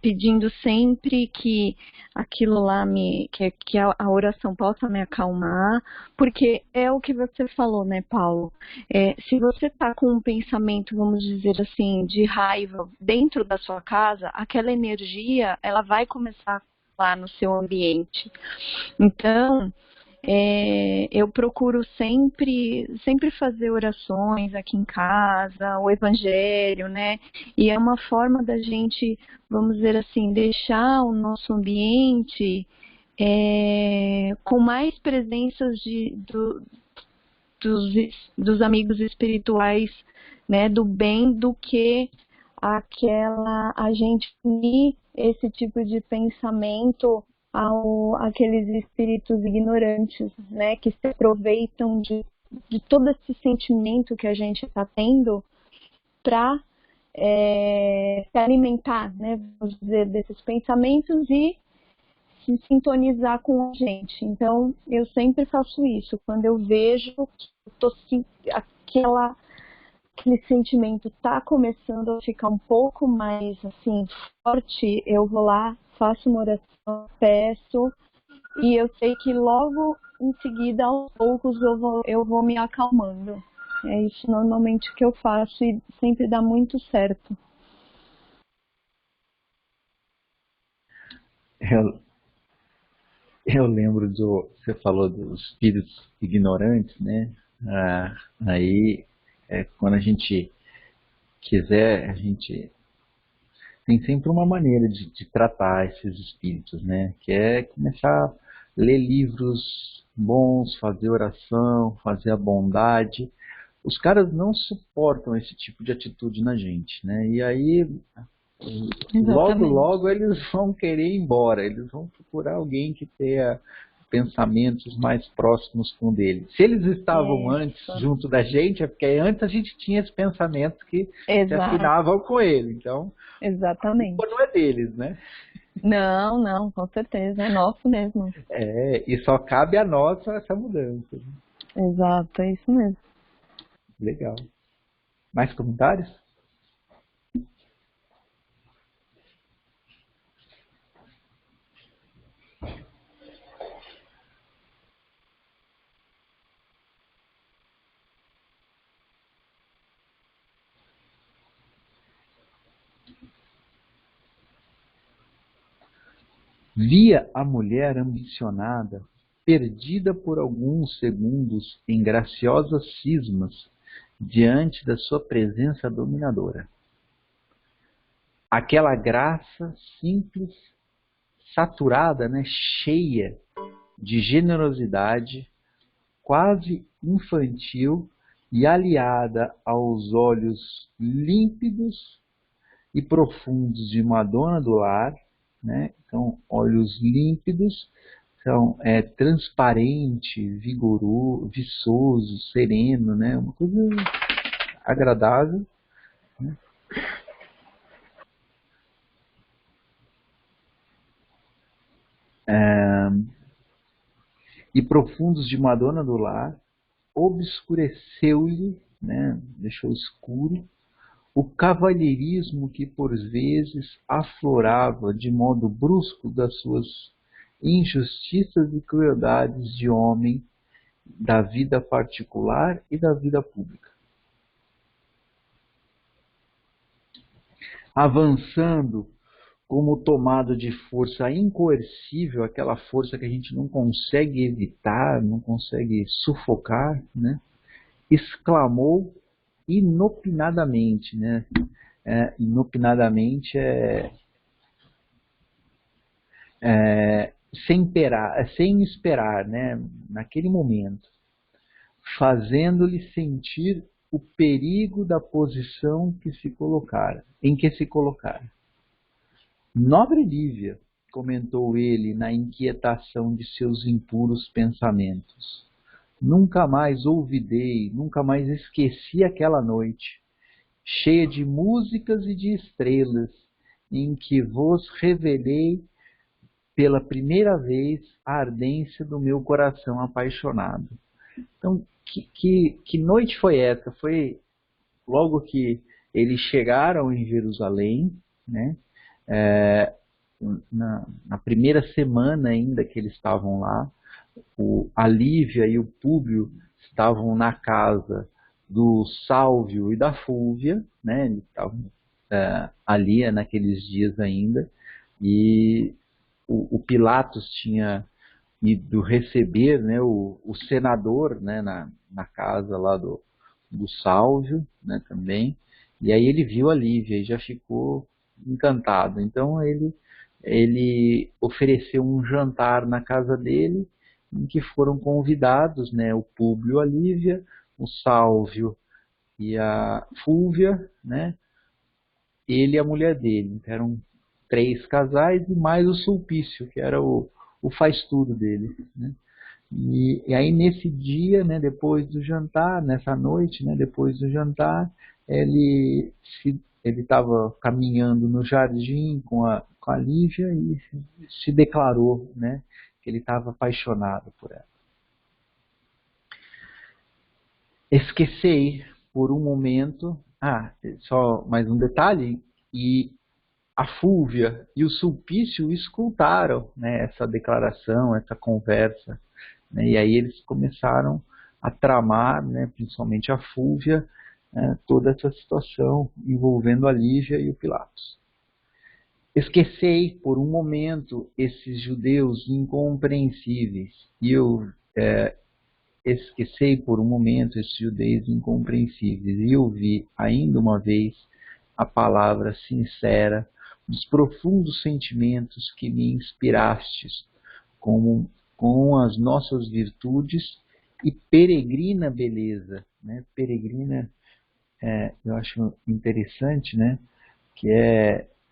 pedindo sempre que aquilo lá que a oração possa me acalmar, porque é o que você falou, né, Paulo? Se você está com um pensamento, vamos dizer assim, de raiva dentro da sua casa, aquela energia, ela vai começar lá no seu ambiente. Então, eu procuro sempre fazer orações aqui em casa, o evangelho, né? E é uma forma da gente, vamos dizer assim, deixar o nosso ambiente com mais presenças dos amigos espirituais, né? Do bem, do que a gente unir esse tipo de pensamento aqueles espíritos ignorantes, né, que se aproveitam de todo esse sentimento que a gente está tendo para se alimentar, né, vamos dizer, desses pensamentos e se sintonizar com a gente. Então, eu sempre faço isso. Quando eu vejo que aquele sentimento está começando a ficar um pouco mais assim forte, eu vou lá, faço uma oração, peço, e eu sei que logo em seguida, aos poucos, eu vou me acalmando. É isso normalmente que eu faço e sempre dá muito certo. Eu lembro você falou dos espíritos ignorantes, né? Aí, quando a gente quiser, a gente tem sempre uma maneira de tratar esses espíritos, né? Que é começar a ler livros bons, fazer oração, fazer a bondade. Os caras não suportam esse tipo de atitude na gente, né? E aí, logo, Exatamente. logo eles vão querer ir embora, eles vão procurar alguém que tenha pensamentos mais próximos com o dele. Se eles estavam antes junto da gente, é porque antes a gente tinha esses pensamentos que se afinavam com ele. Então, exatamente. A culpa não é deles, né? Não, com certeza, é nosso mesmo. E só cabe a nós essa mudança. Exato, é isso mesmo. Legal. Mais comentários? Via a mulher ambicionada, perdida por alguns segundos em graciosas cismas diante da sua presença dominadora. Aquela graça simples, saturada, né, cheia de generosidade, quase infantil e aliada aos olhos límpidos e profundos de Madonna do Lar, né? Então, olhos límpidos, são transparente, vigoroso, viçoso, sereno, né? Uma coisa agradável, né? E profundos de Madonna do Lar, obscureceu-lhe, né? Deixou escuro, o cavalheirismo que por vezes aflorava de modo brusco das suas injustiças e crueldades de homem da vida particular e da vida pública. Avançando como tomado de força incoercível, aquela força que a gente não consegue evitar, não consegue sufocar, né? Exclamou inopinadamente, né? Inopinadamente sem esperar, né? Naquele momento, fazendo-lhe sentir o perigo da posição em que se colocara. Nobre Lívia, comentou ele na inquietação de seus impuros pensamentos. Nunca mais olvidei, nunca mais esqueci aquela noite, cheia de músicas e de estrelas, em que vos revelei pela primeira vez a ardência do meu coração apaixonado. Então, que noite foi essa? Foi logo que eles chegaram em Jerusalém, né? Na primeira semana ainda que eles estavam lá, a Lívia e o Públio estavam na casa do Sálvio e da Fúvia, né? Eles estavam ali naqueles dias ainda, e o Pilatos tinha ido receber, né, o senador, né, na casa lá do Sálvio, né, também, e aí ele viu a Lívia e já ficou encantado. Então ele ofereceu um jantar na casa dele, em que foram convidados, né, o Públio, a Lívia, o Sálvio e a Fúvia, né, ele e a mulher dele. Então, eram 3 casais e mais o Sulpício, que era o faz-tudo dele, né. E aí nesse dia, né, depois do jantar, nessa noite, né, depois do jantar, ele estava caminhando no jardim com a Lívia e se declarou, né, que ele estava apaixonado por ela. Esqueci por um momento, só mais um detalhe, e a Fúvia e o Sulpício escutaram, né, essa declaração, essa conversa, né, e aí eles começaram a tramar, né, principalmente a Fúvia, toda essa situação envolvendo a Lívia e o Pilatos. Esqueci por um momento esses judeus incompreensíveis, e eu esqueci por um momento esses judeus incompreensíveis, e ouvi ainda uma vez a palavra sincera dos profundos sentimentos que me inspirastes com as nossas virtudes e peregrina beleza, né? Peregrina, eu acho interessante, né? Que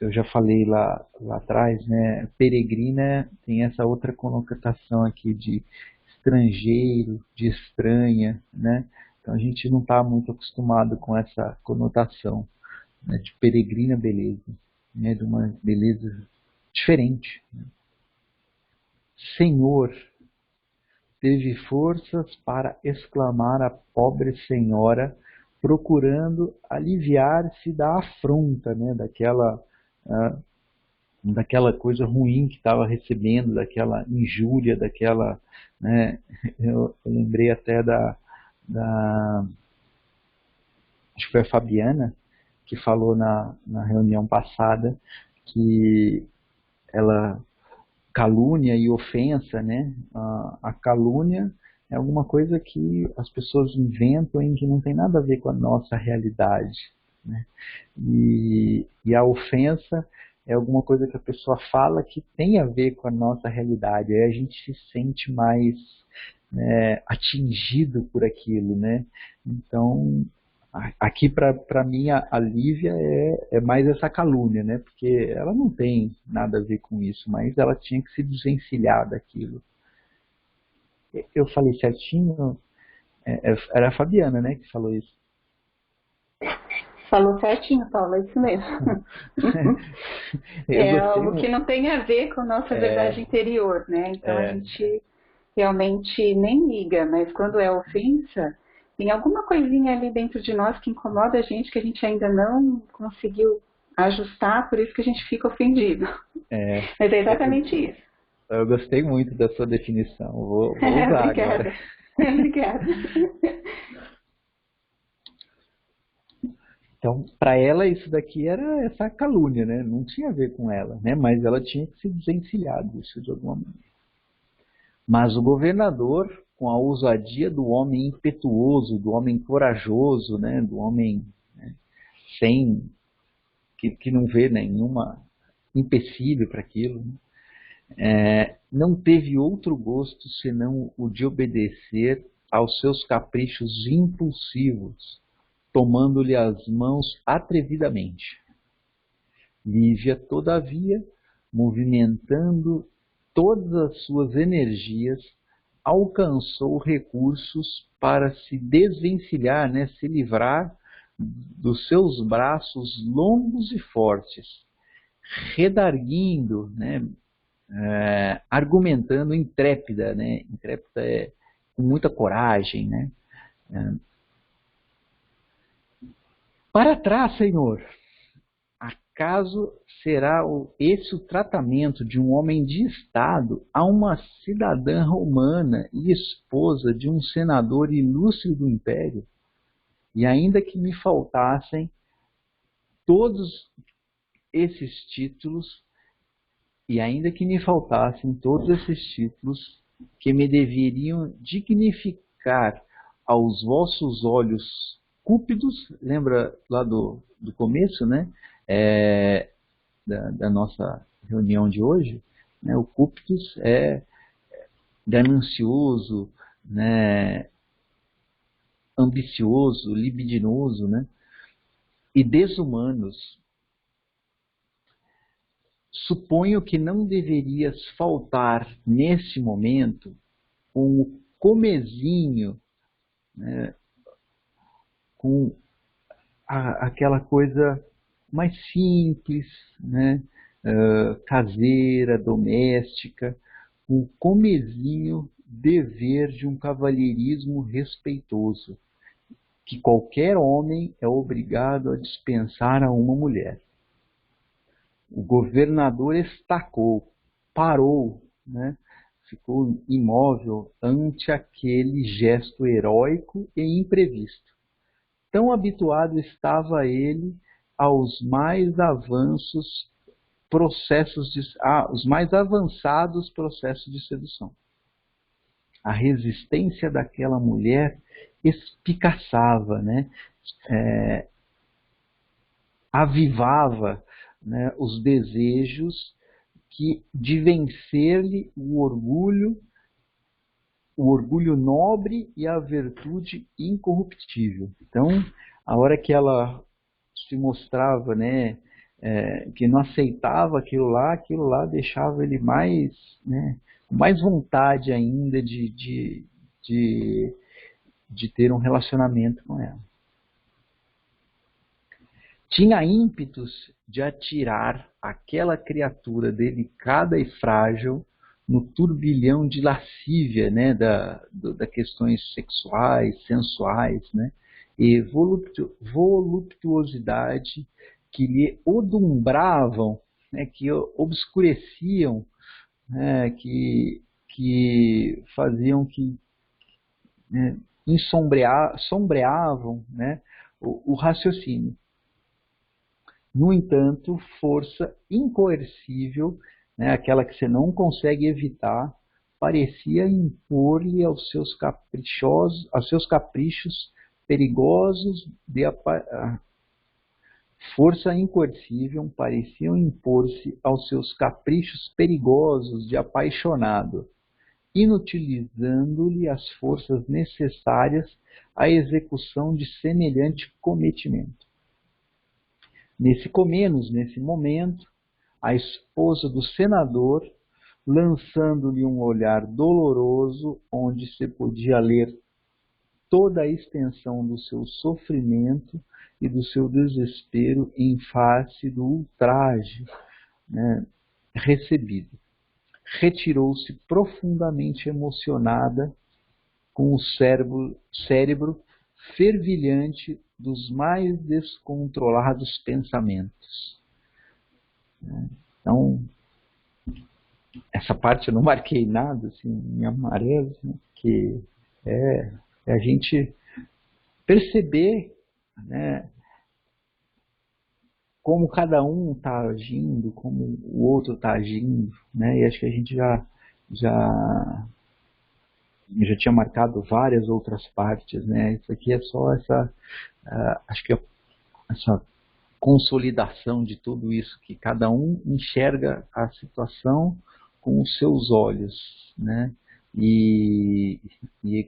eu já falei lá atrás, né? Peregrina tem essa outra conotação aqui de estrangeiro, de estranha, né? Então a gente não está muito acostumado com essa conotação, né, de peregrina beleza, né, de uma beleza diferente, né? Senhor, teve forças para exclamar a pobre senhora, procurando aliviar-se da afronta, né, daquela coisa ruim que estava recebendo, daquela injúria, daquela, né, eu lembrei até acho que foi a Fabiana, que falou na reunião passada que ela, calúnia e ofensa, né? A calúnia é alguma coisa que as pessoas inventam e que não tem nada a ver com a nossa realidade, né? E a ofensa é alguma coisa que a pessoa fala que tem a ver com a nossa realidade. Aí a gente se sente mais, né, atingido por aquilo, né? Então, aqui para mim a Lívia é mais essa calúnia, né? Porque ela não tem nada a ver com isso, mas ela tinha que se desvencilhar daquilo. Eu falei certinho? Era a Fabiana, né, que falou isso. Falou certinho, Paula, é isso mesmo. É algo que não tem a ver com a nossa verdade interior, né? Então a gente realmente nem liga, mas quando é ofensa, tem alguma coisinha ali dentro de nós que incomoda a gente, que a gente ainda não conseguiu ajustar, por isso que a gente fica ofendido. Mas é exatamente isso. Eu gostei muito da sua definição, vou usar obrigada. agora. Obrigada. Então, para ela, isso daqui era essa calúnia, né? Não tinha a ver com ela, né? Mas ela tinha que se desvencilhar disso de alguma maneira. Mas o governador, com a ousadia do homem impetuoso, do homem corajoso, né? Do homem, né, que não vê nenhuma empecilho para aquilo, né? Não teve outro gosto senão o de obedecer aos seus caprichos impulsivos, tomando-lhe as mãos atrevidamente. Lívia, todavia, movimentando todas as suas energias, alcançou recursos para se desvencilhar, né, se livrar dos seus braços longos e fortes, redarguindo, né, argumentando intrépida, né, intrépida é com muita coragem, né, para trás, Senhor, acaso será esse o tratamento de um homem de Estado a uma cidadã romana e esposa de um senador ilustre do Império? E ainda que me faltassem todos esses títulos, que me deveriam dignificar aos vossos olhos cúpidos, lembra lá do começo, né? Da nossa reunião de hoje, né? O cúpidos é ganancioso, né? Ambicioso, libidinoso, né? E desumanos. Suponho que não deverias faltar nesse momento com o comezinho, né? Com aquela coisa mais simples, né? Caseira, doméstica, o comezinho dever de um cavalheirismo respeitoso, que qualquer homem é obrigado a dispensar a uma mulher. O governador estacou, parou, né? Ficou imóvel ante aquele gesto heróico e imprevisto. Tão habituado estava ele aos mais avançados processos de sedução. A resistência daquela mulher espicaçava, né? Avivava, né, os desejos de vencer-lhe o orgulho nobre e a virtude incorruptível. Então, a hora que ela se mostrava, né, que não aceitava aquilo lá deixava ele mais, né, com mais vontade ainda de ter um relacionamento com ela. Tinha ímpetos de atirar aquela criatura delicada e frágil no turbilhão de lascívia, né, da questões sexuais, sensuais, né, e voluptuosidade que lhe odumbravam, né, que obscureciam, né, que faziam que, né, sombreavam, né, o raciocínio. No entanto, força incoercível, né, aquela que você não consegue evitar, parecia impor-lhe aos seus caprichos perigosos força incoercível parecia impor-se aos seus caprichos perigosos de apaixonado, inutilizando-lhe as forças necessárias à execução de semelhante cometimento. Nesse momento, a esposa do senador, lançando-lhe um olhar doloroso, onde se podia ler toda a extensão do seu sofrimento e do seu desespero em face do ultraje, né, recebido, retirou-se profundamente emocionada, com o cérebro fervilhante dos mais descontrolados pensamentos. Então, essa parte eu não marquei nada assim, em amarelo, né, que é a gente perceber, né, como cada um está agindo, como o outro está agindo, né, e acho que a gente já tinha marcado várias outras partes, né, isso aqui é só acho que essa consolidação de tudo isso, que cada um enxerga a situação com os seus olhos, né? E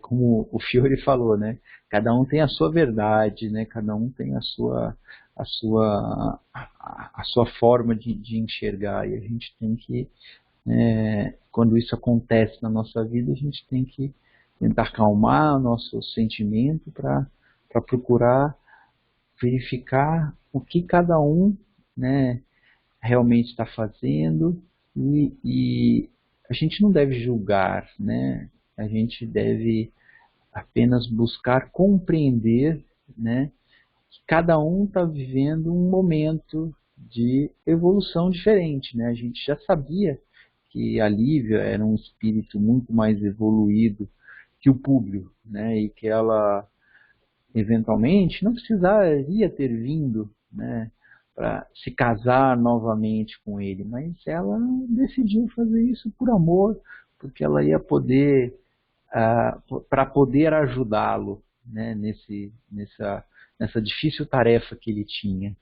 como o Fiore falou, né? Cada um tem a sua verdade, né? Cada um tem a sua a sua forma de enxergar. E a gente tem que, quando isso acontece na nossa vida, a gente tem que tentar acalmar o nosso sentimento para procurar verificar o que cada um, né, realmente está fazendo, e a gente não deve julgar, né? A gente deve apenas buscar compreender, né, que cada um está vivendo um momento de evolução diferente, né? A gente já sabia que a Lívia era um espírito muito mais evoluído que o Públio, né? E que ela eventualmente não precisaria ter vindo, né, para se casar novamente com ele, mas ela decidiu fazer isso por amor, porque ela ia poder, para poder ajudá-lo, né, nessa difícil tarefa que ele tinha.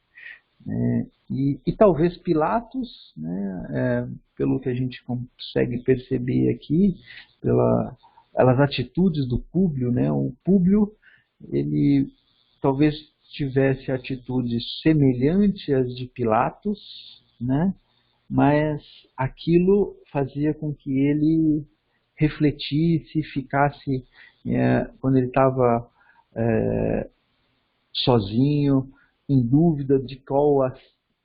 E talvez Pilatos, né, pelo que a gente consegue perceber aqui, pelas atitudes do Públio, né, o Públio, ele talvez tivesse atitudes semelhantes às de Pilatos, né, mas aquilo fazia com que ele refletisse, ficasse, quando ele estava sozinho, em dúvida de qual,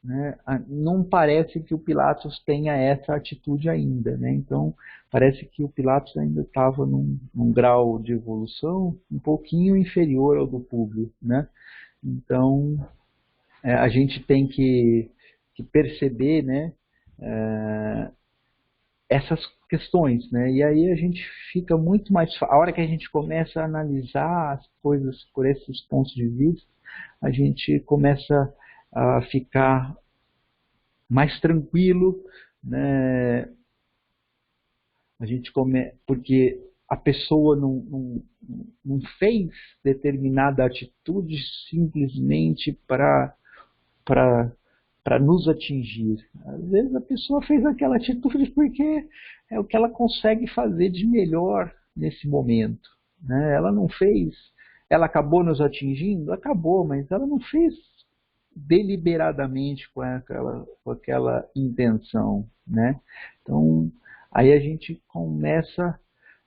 né, não parece que o Pilatos tenha essa atitude ainda, né? Então parece que o Pilatos ainda estava num grau de evolução um pouquinho inferior ao do Públio, né? Então a gente tem que perceber, né, essas questões, né? E aí a gente fica muito mais, a hora que a gente começa a analisar as coisas por esses pontos de vista, a gente começa a ficar mais tranquilo, né? Porque a pessoa não fez determinada atitude simplesmente para nos atingir. Às vezes a pessoa fez aquela atitude porque é o que ela consegue fazer de melhor nesse momento, né? Ela não fez, ela acabou nos atingindo? Acabou, mas ela não fez deliberadamente com aquela intenção, né? Então, aí a gente começa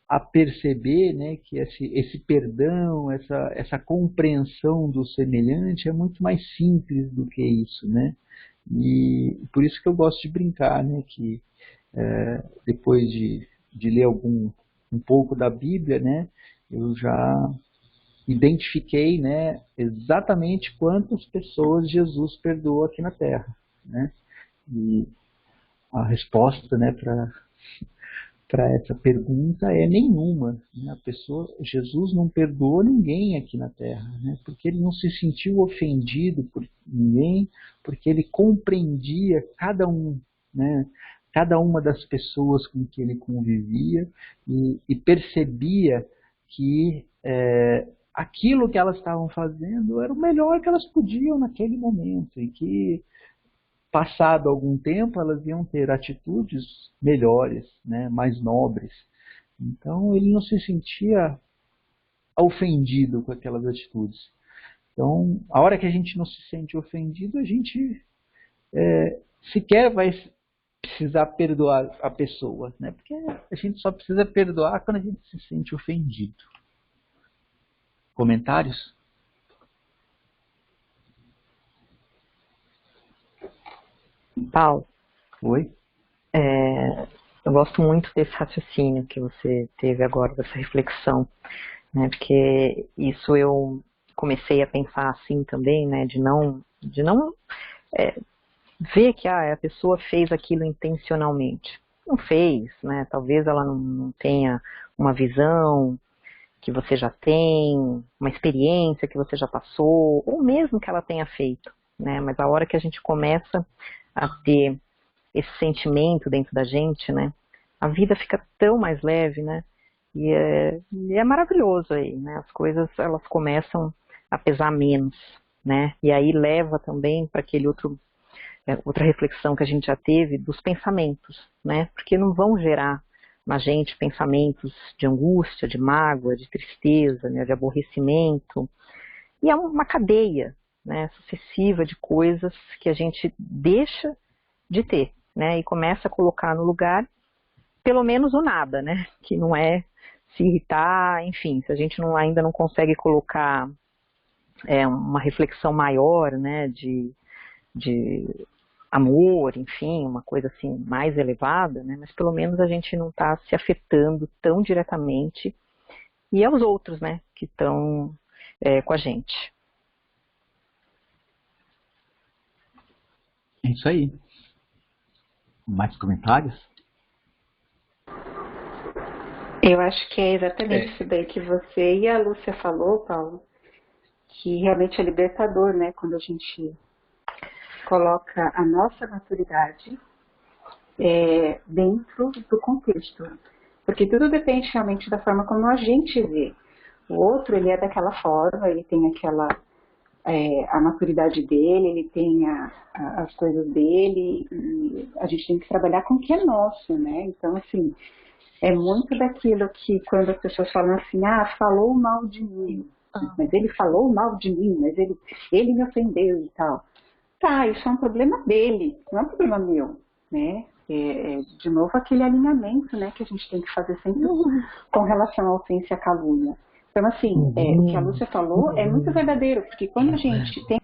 a perceber, né, que esse perdão, essa compreensão do semelhante é muito mais simples do que isso, né? E por isso que eu gosto de brincar, né, que depois de ler um pouco da Bíblia, né, eu já identifiquei, né, exatamente quantas pessoas Jesus perdoou aqui na Terra, né? E a resposta, né, para essa pergunta é nenhuma, né? Jesus não perdoou ninguém aqui na Terra, né? Porque ele não se sentiu ofendido por ninguém, porque ele compreendia cada um, né? Cada uma das pessoas com que ele convivia e percebia que aquilo que elas estavam fazendo era o melhor que elas podiam naquele momento, e que passado algum tempo elas iam ter atitudes melhores, né, mais nobres. Então ele não se sentia ofendido com aquelas atitudes. Então, a hora que a gente não se sente ofendido, a gente sequer vai precisar perdoar a pessoa, né? Porque a gente só precisa perdoar quando a gente se sente ofendido. Comentários? Paulo, Oi? Eu gosto muito desse raciocínio que você teve agora, dessa reflexão, né? Porque isso eu comecei a pensar assim também, né? De não ver que a pessoa fez aquilo intencionalmente. Não fez, né? Talvez ela não tenha uma visão que você já tem, uma experiência que você já passou, ou mesmo que ela tenha feito, né? Mas a hora que a gente começa a ter esse sentimento dentro da gente, né? A vida fica tão mais leve, né? E é maravilhoso aí, né? As coisas, elas começam a pesar menos, né? E aí leva também para aquele outra reflexão que a gente já teve dos pensamentos, né? Porque não vão gerar na gente pensamentos de angústia, de mágoa, de tristeza, né? De aborrecimento. E é uma cadeia, né, sucessiva de coisas que a gente deixa de ter, né, e começa a colocar no lugar, pelo menos o nada, né, que não é se irritar, enfim, se a gente ainda não consegue colocar uma reflexão maior, né, de amor, enfim, uma coisa assim mais elevada, né, mas pelo menos a gente não está se afetando tão diretamente, e aos outros, né, que estão com a gente. É isso aí. Mais comentários? Eu acho que é exatamente isso daí que você e a Lúcia falou, Paulo, que realmente é libertador, né, quando a gente coloca a nossa maturidade dentro do contexto. Porque tudo depende realmente da forma como a gente vê. O outro, ele é daquela forma, ele tem aquela a maturidade dele, ele tem as coisas dele, e a gente tem que trabalhar com o que é nosso, né? Então, assim, é muito daquilo que quando as pessoas falam assim, falou mal de mim, mas ele falou mal de mim, mas ele me ofendeu e tal. Tá, isso é um problema dele, não é um problema meu, né? De novo, aquele alinhamento, né, que a gente tem que fazer sempre com relação à ofensa e à calúnia. Então, assim, o que a Lúcia falou é muito verdadeiro, porque quando a gente tem...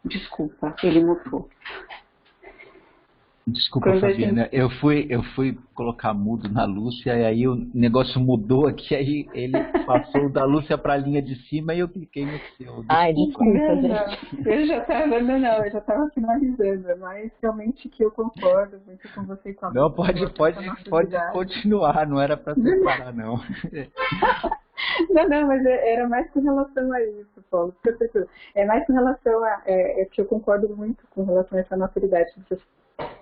Desculpa, ele mutou. Desculpa, Fabiana, eu fui colocar mudo na Lúcia e aí o negócio mudou aqui, aí ele passou da Lúcia para a linha de cima e eu cliquei no seu. Desculpa, gente. Eu já estava finalizando, mas realmente que eu concordo muito com você e com a Lúcia. Não, pode continuar, não era para separar, não. Não, mas era mais com relação a isso, Paulo. É mais com relação a... que eu concordo muito com relação a essa maturidade que vocês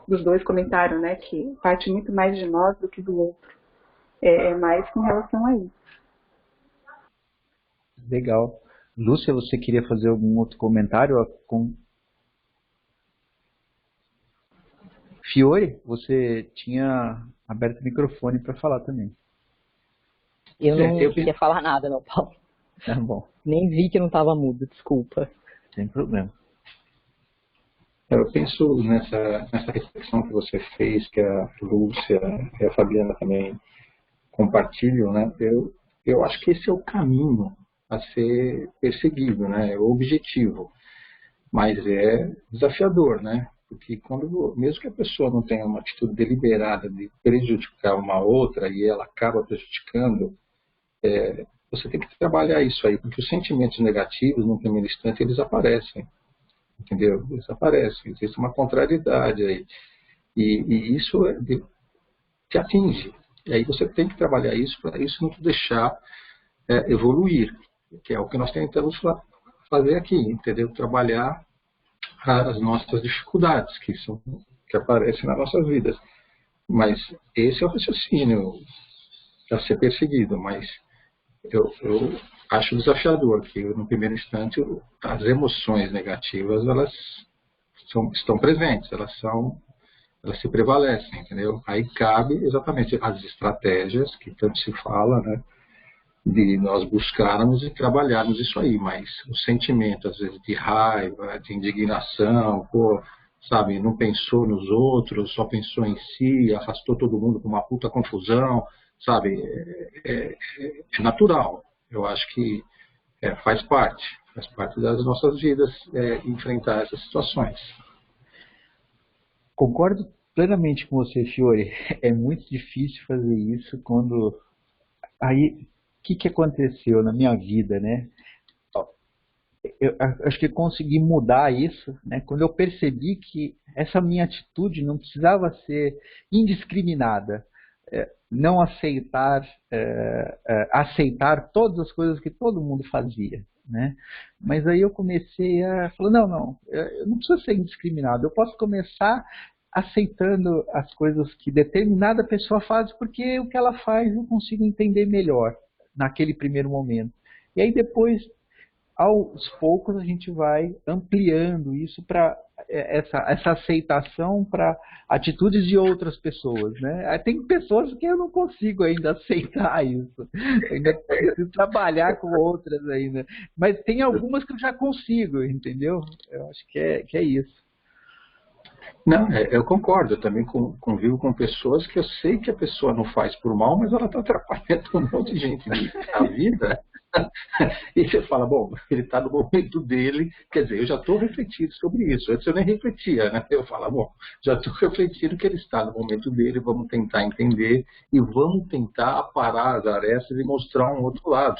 dos dois comentaram, né, que parte muito mais de nós do que do outro. É mais com relação a isso. Legal. Lúcia, você queria fazer algum outro comentário? Fiore, você tinha aberto o microfone para falar também. Eu não queria falar nada, não, Paulo. Tá bom. Nem vi que não estava mudo, desculpa. Sem problema. Eu penso nessa reflexão que você fez, que a Lúcia e a Fabiana também compartilham, né? Eu acho que esse é o caminho a ser perseguido, né? É o objetivo, mas é desafiador, né? Porque mesmo que a pessoa não tenha uma atitude deliberada de prejudicar uma outra e ela acaba prejudicando, você tem que trabalhar isso aí, porque os sentimentos negativos, no primeiro instante, eles aparecem. Entendeu? Desaparece, existe uma contrariedade aí. E isso te atinge. E aí você tem que trabalhar isso para isso não te deixar evoluir, que é o que nós tentamos fazer aqui, entendeu? Trabalhar as nossas dificuldades que aparecem nas nossas vidas. Mas esse é o raciocínio a ser perseguido, mas eu acho desafiador que no primeiro instante as emoções negativas elas estão presentes, elas se prevalecem, entendeu? Aí cabe exatamente as estratégias que tanto se fala, né, de nós buscarmos e trabalharmos isso aí, mas o sentimento às vezes de raiva, de indignação, sabe, não pensou nos outros, só pensou em si, arrastou todo mundo para uma puta confusão, sabe, é natural. Eu acho que faz parte das nossas vidas enfrentar essas situações. Concordo plenamente com você, Fiore. É muito difícil fazer isso quando... Aí, o que aconteceu na minha vida, né? Eu acho que consegui mudar isso, né? Quando eu percebi que essa minha atitude não precisava ser indiscriminada. Não aceitar todas as coisas que todo mundo fazia, né? Mas aí eu comecei a falar, não, eu não preciso ser indiscriminado, eu posso começar aceitando as coisas que determinada pessoa faz, porque o que ela faz eu consigo entender melhor naquele primeiro momento. E aí depois, aos poucos a gente vai ampliando isso para essa aceitação para atitudes de outras pessoas, né? Tem pessoas que eu não consigo ainda aceitar isso, eu ainda preciso trabalhar com outras ainda, mas tem algumas que eu já consigo, entendeu? Eu acho que é isso. Não, eu concordo, eu também convivo com pessoas que eu sei que a pessoa não faz por mal, mas ela está atrapalhando um monte de gente na vida. E você fala, bom, ele está no momento dele, quer dizer, eu já estou refletindo sobre isso, antes eu nem refletia, né? Eu falo, bom, já estou refletindo que ele está no momento dele, vamos tentar entender e vamos tentar aparar as arestas e mostrar um outro lado.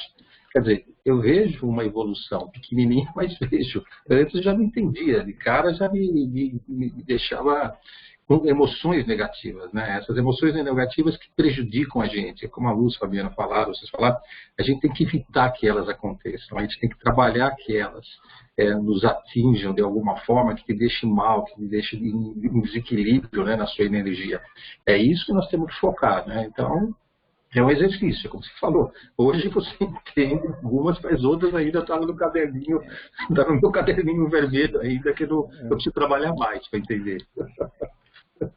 Quer dizer, eu vejo uma evolução pequenininha, mas vejo. Antes eu já não entendia, de cara já me deixava com emoções negativas, né? Essas emoções negativas que prejudicam a gente, como a Luz, Fabiana falaram, vocês falaram, a gente tem que evitar que elas aconteçam, a gente tem que trabalhar que elas nos atinjam de alguma forma, que te deixe mal, que te deixe em desequilíbrio, né, na sua energia. É isso que nós temos que focar, né? Então, é um exercício, como você falou. Hoje você entende algumas, mas outras ainda estão no caderninho, está no meu caderninho vermelho ainda, que eu preciso trabalhar mais para entender.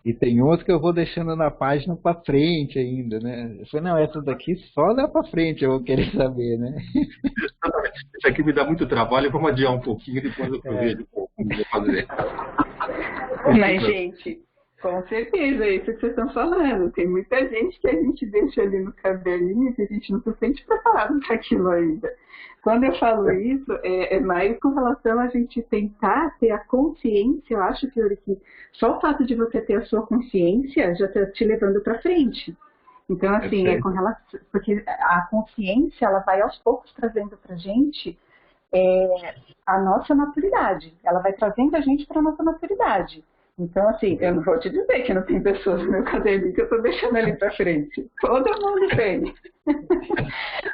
E tem outras que eu vou deixando na página para frente ainda, né? Eu falei, não, essa daqui só dá para frente, eu vou querer saber, né? Isso aqui me dá muito trabalho, vamos adiar um pouquinho, depois eu vejo um pouco como vou fazer. Mas, gente, com certeza, é isso que vocês estão falando. Tem muita gente que a gente deixa ali no cabelinho e a gente não se sente preparado para aquilo ainda. Quando eu falo isso, é mais com relação a gente tentar ter a consciência. Eu acho que só o fato de você ter a sua consciência já está te levando para frente. Então, assim, com relação, porque a consciência ela vai aos poucos trazendo para a gente a nossa maturidade. Ela vai trazendo a gente para a nossa maturidade. Então, assim, eu não vou te dizer que não tem pessoas no meu caderninho que eu estou deixando ali para frente. Todo mundo tem.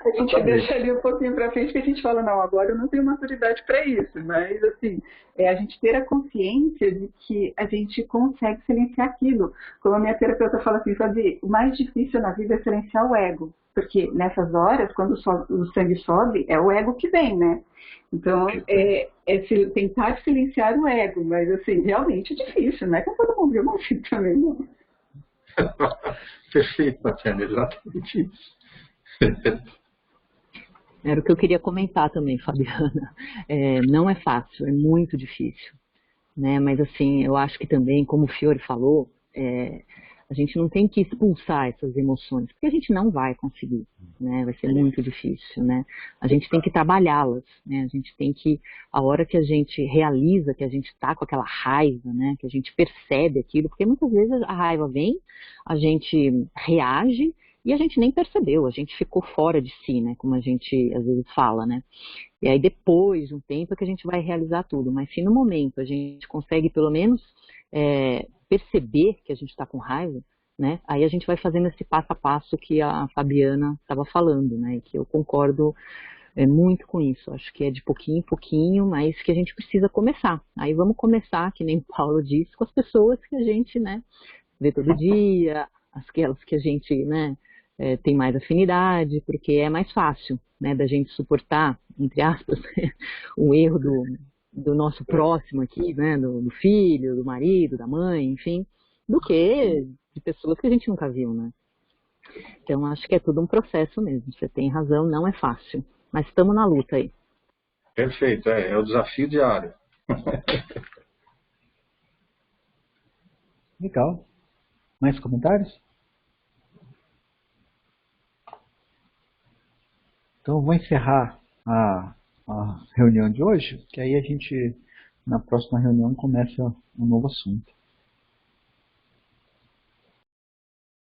A gente deixa ali um pouquinho para frente, que a gente fala, não, agora eu não tenho maturidade para isso. Mas, assim, a gente ter a consciência de que a gente consegue silenciar aquilo. Como a minha terapeuta fala assim, Fabi, o mais difícil na vida é silenciar o ego. Porque nessas horas, quando o sangue sobe, é o ego que vem, né? Então, tentar silenciar o ego, mas, assim, realmente é difícil, não é que todo mundo viu uma vida também, não. Perfeito, Tatiana, exatamente isso. Era o que eu queria comentar também, Fabiana. Não é fácil, é muito difícil, né? Mas, assim, eu acho que também, como o Fiore falou, a gente não tem que expulsar essas emoções, porque a gente não vai conseguir, né? Vai ser muito difícil, né? A gente tem que trabalhá-las, né? A gente tem que, a hora que a gente realiza que a gente está com aquela raiva, né? Que a gente percebe aquilo, porque muitas vezes a raiva vem, a gente reage e a gente nem percebeu, a gente ficou fora de si, né? Como a gente às vezes fala, né? E aí depois de um tempo é que a gente vai realizar tudo, mas se no momento a gente consegue pelo menos perceber que a gente está com raiva, né? Aí a gente vai fazendo esse passo a passo que a Fabiana estava falando, né? E que eu concordo muito com isso. Acho que é de pouquinho em pouquinho, mas que a gente precisa começar. Aí vamos começar, que nem o Paulo disse, com as pessoas que a gente, né, vê todo dia, aquelas que a gente, né, tem mais afinidade, porque é mais fácil, né, da gente suportar, entre aspas, o erro do nosso próximo aqui, né, do filho, do marido, da mãe, enfim, do que de pessoas que a gente nunca viu, né. Então, acho que é tudo um processo mesmo. Você tem razão, não é fácil, mas estamos na luta aí. Perfeito, é o desafio diário. Legal. Mais comentários? Então, eu vou encerrar a reunião de hoje, que aí a gente, na próxima reunião, começa um novo assunto.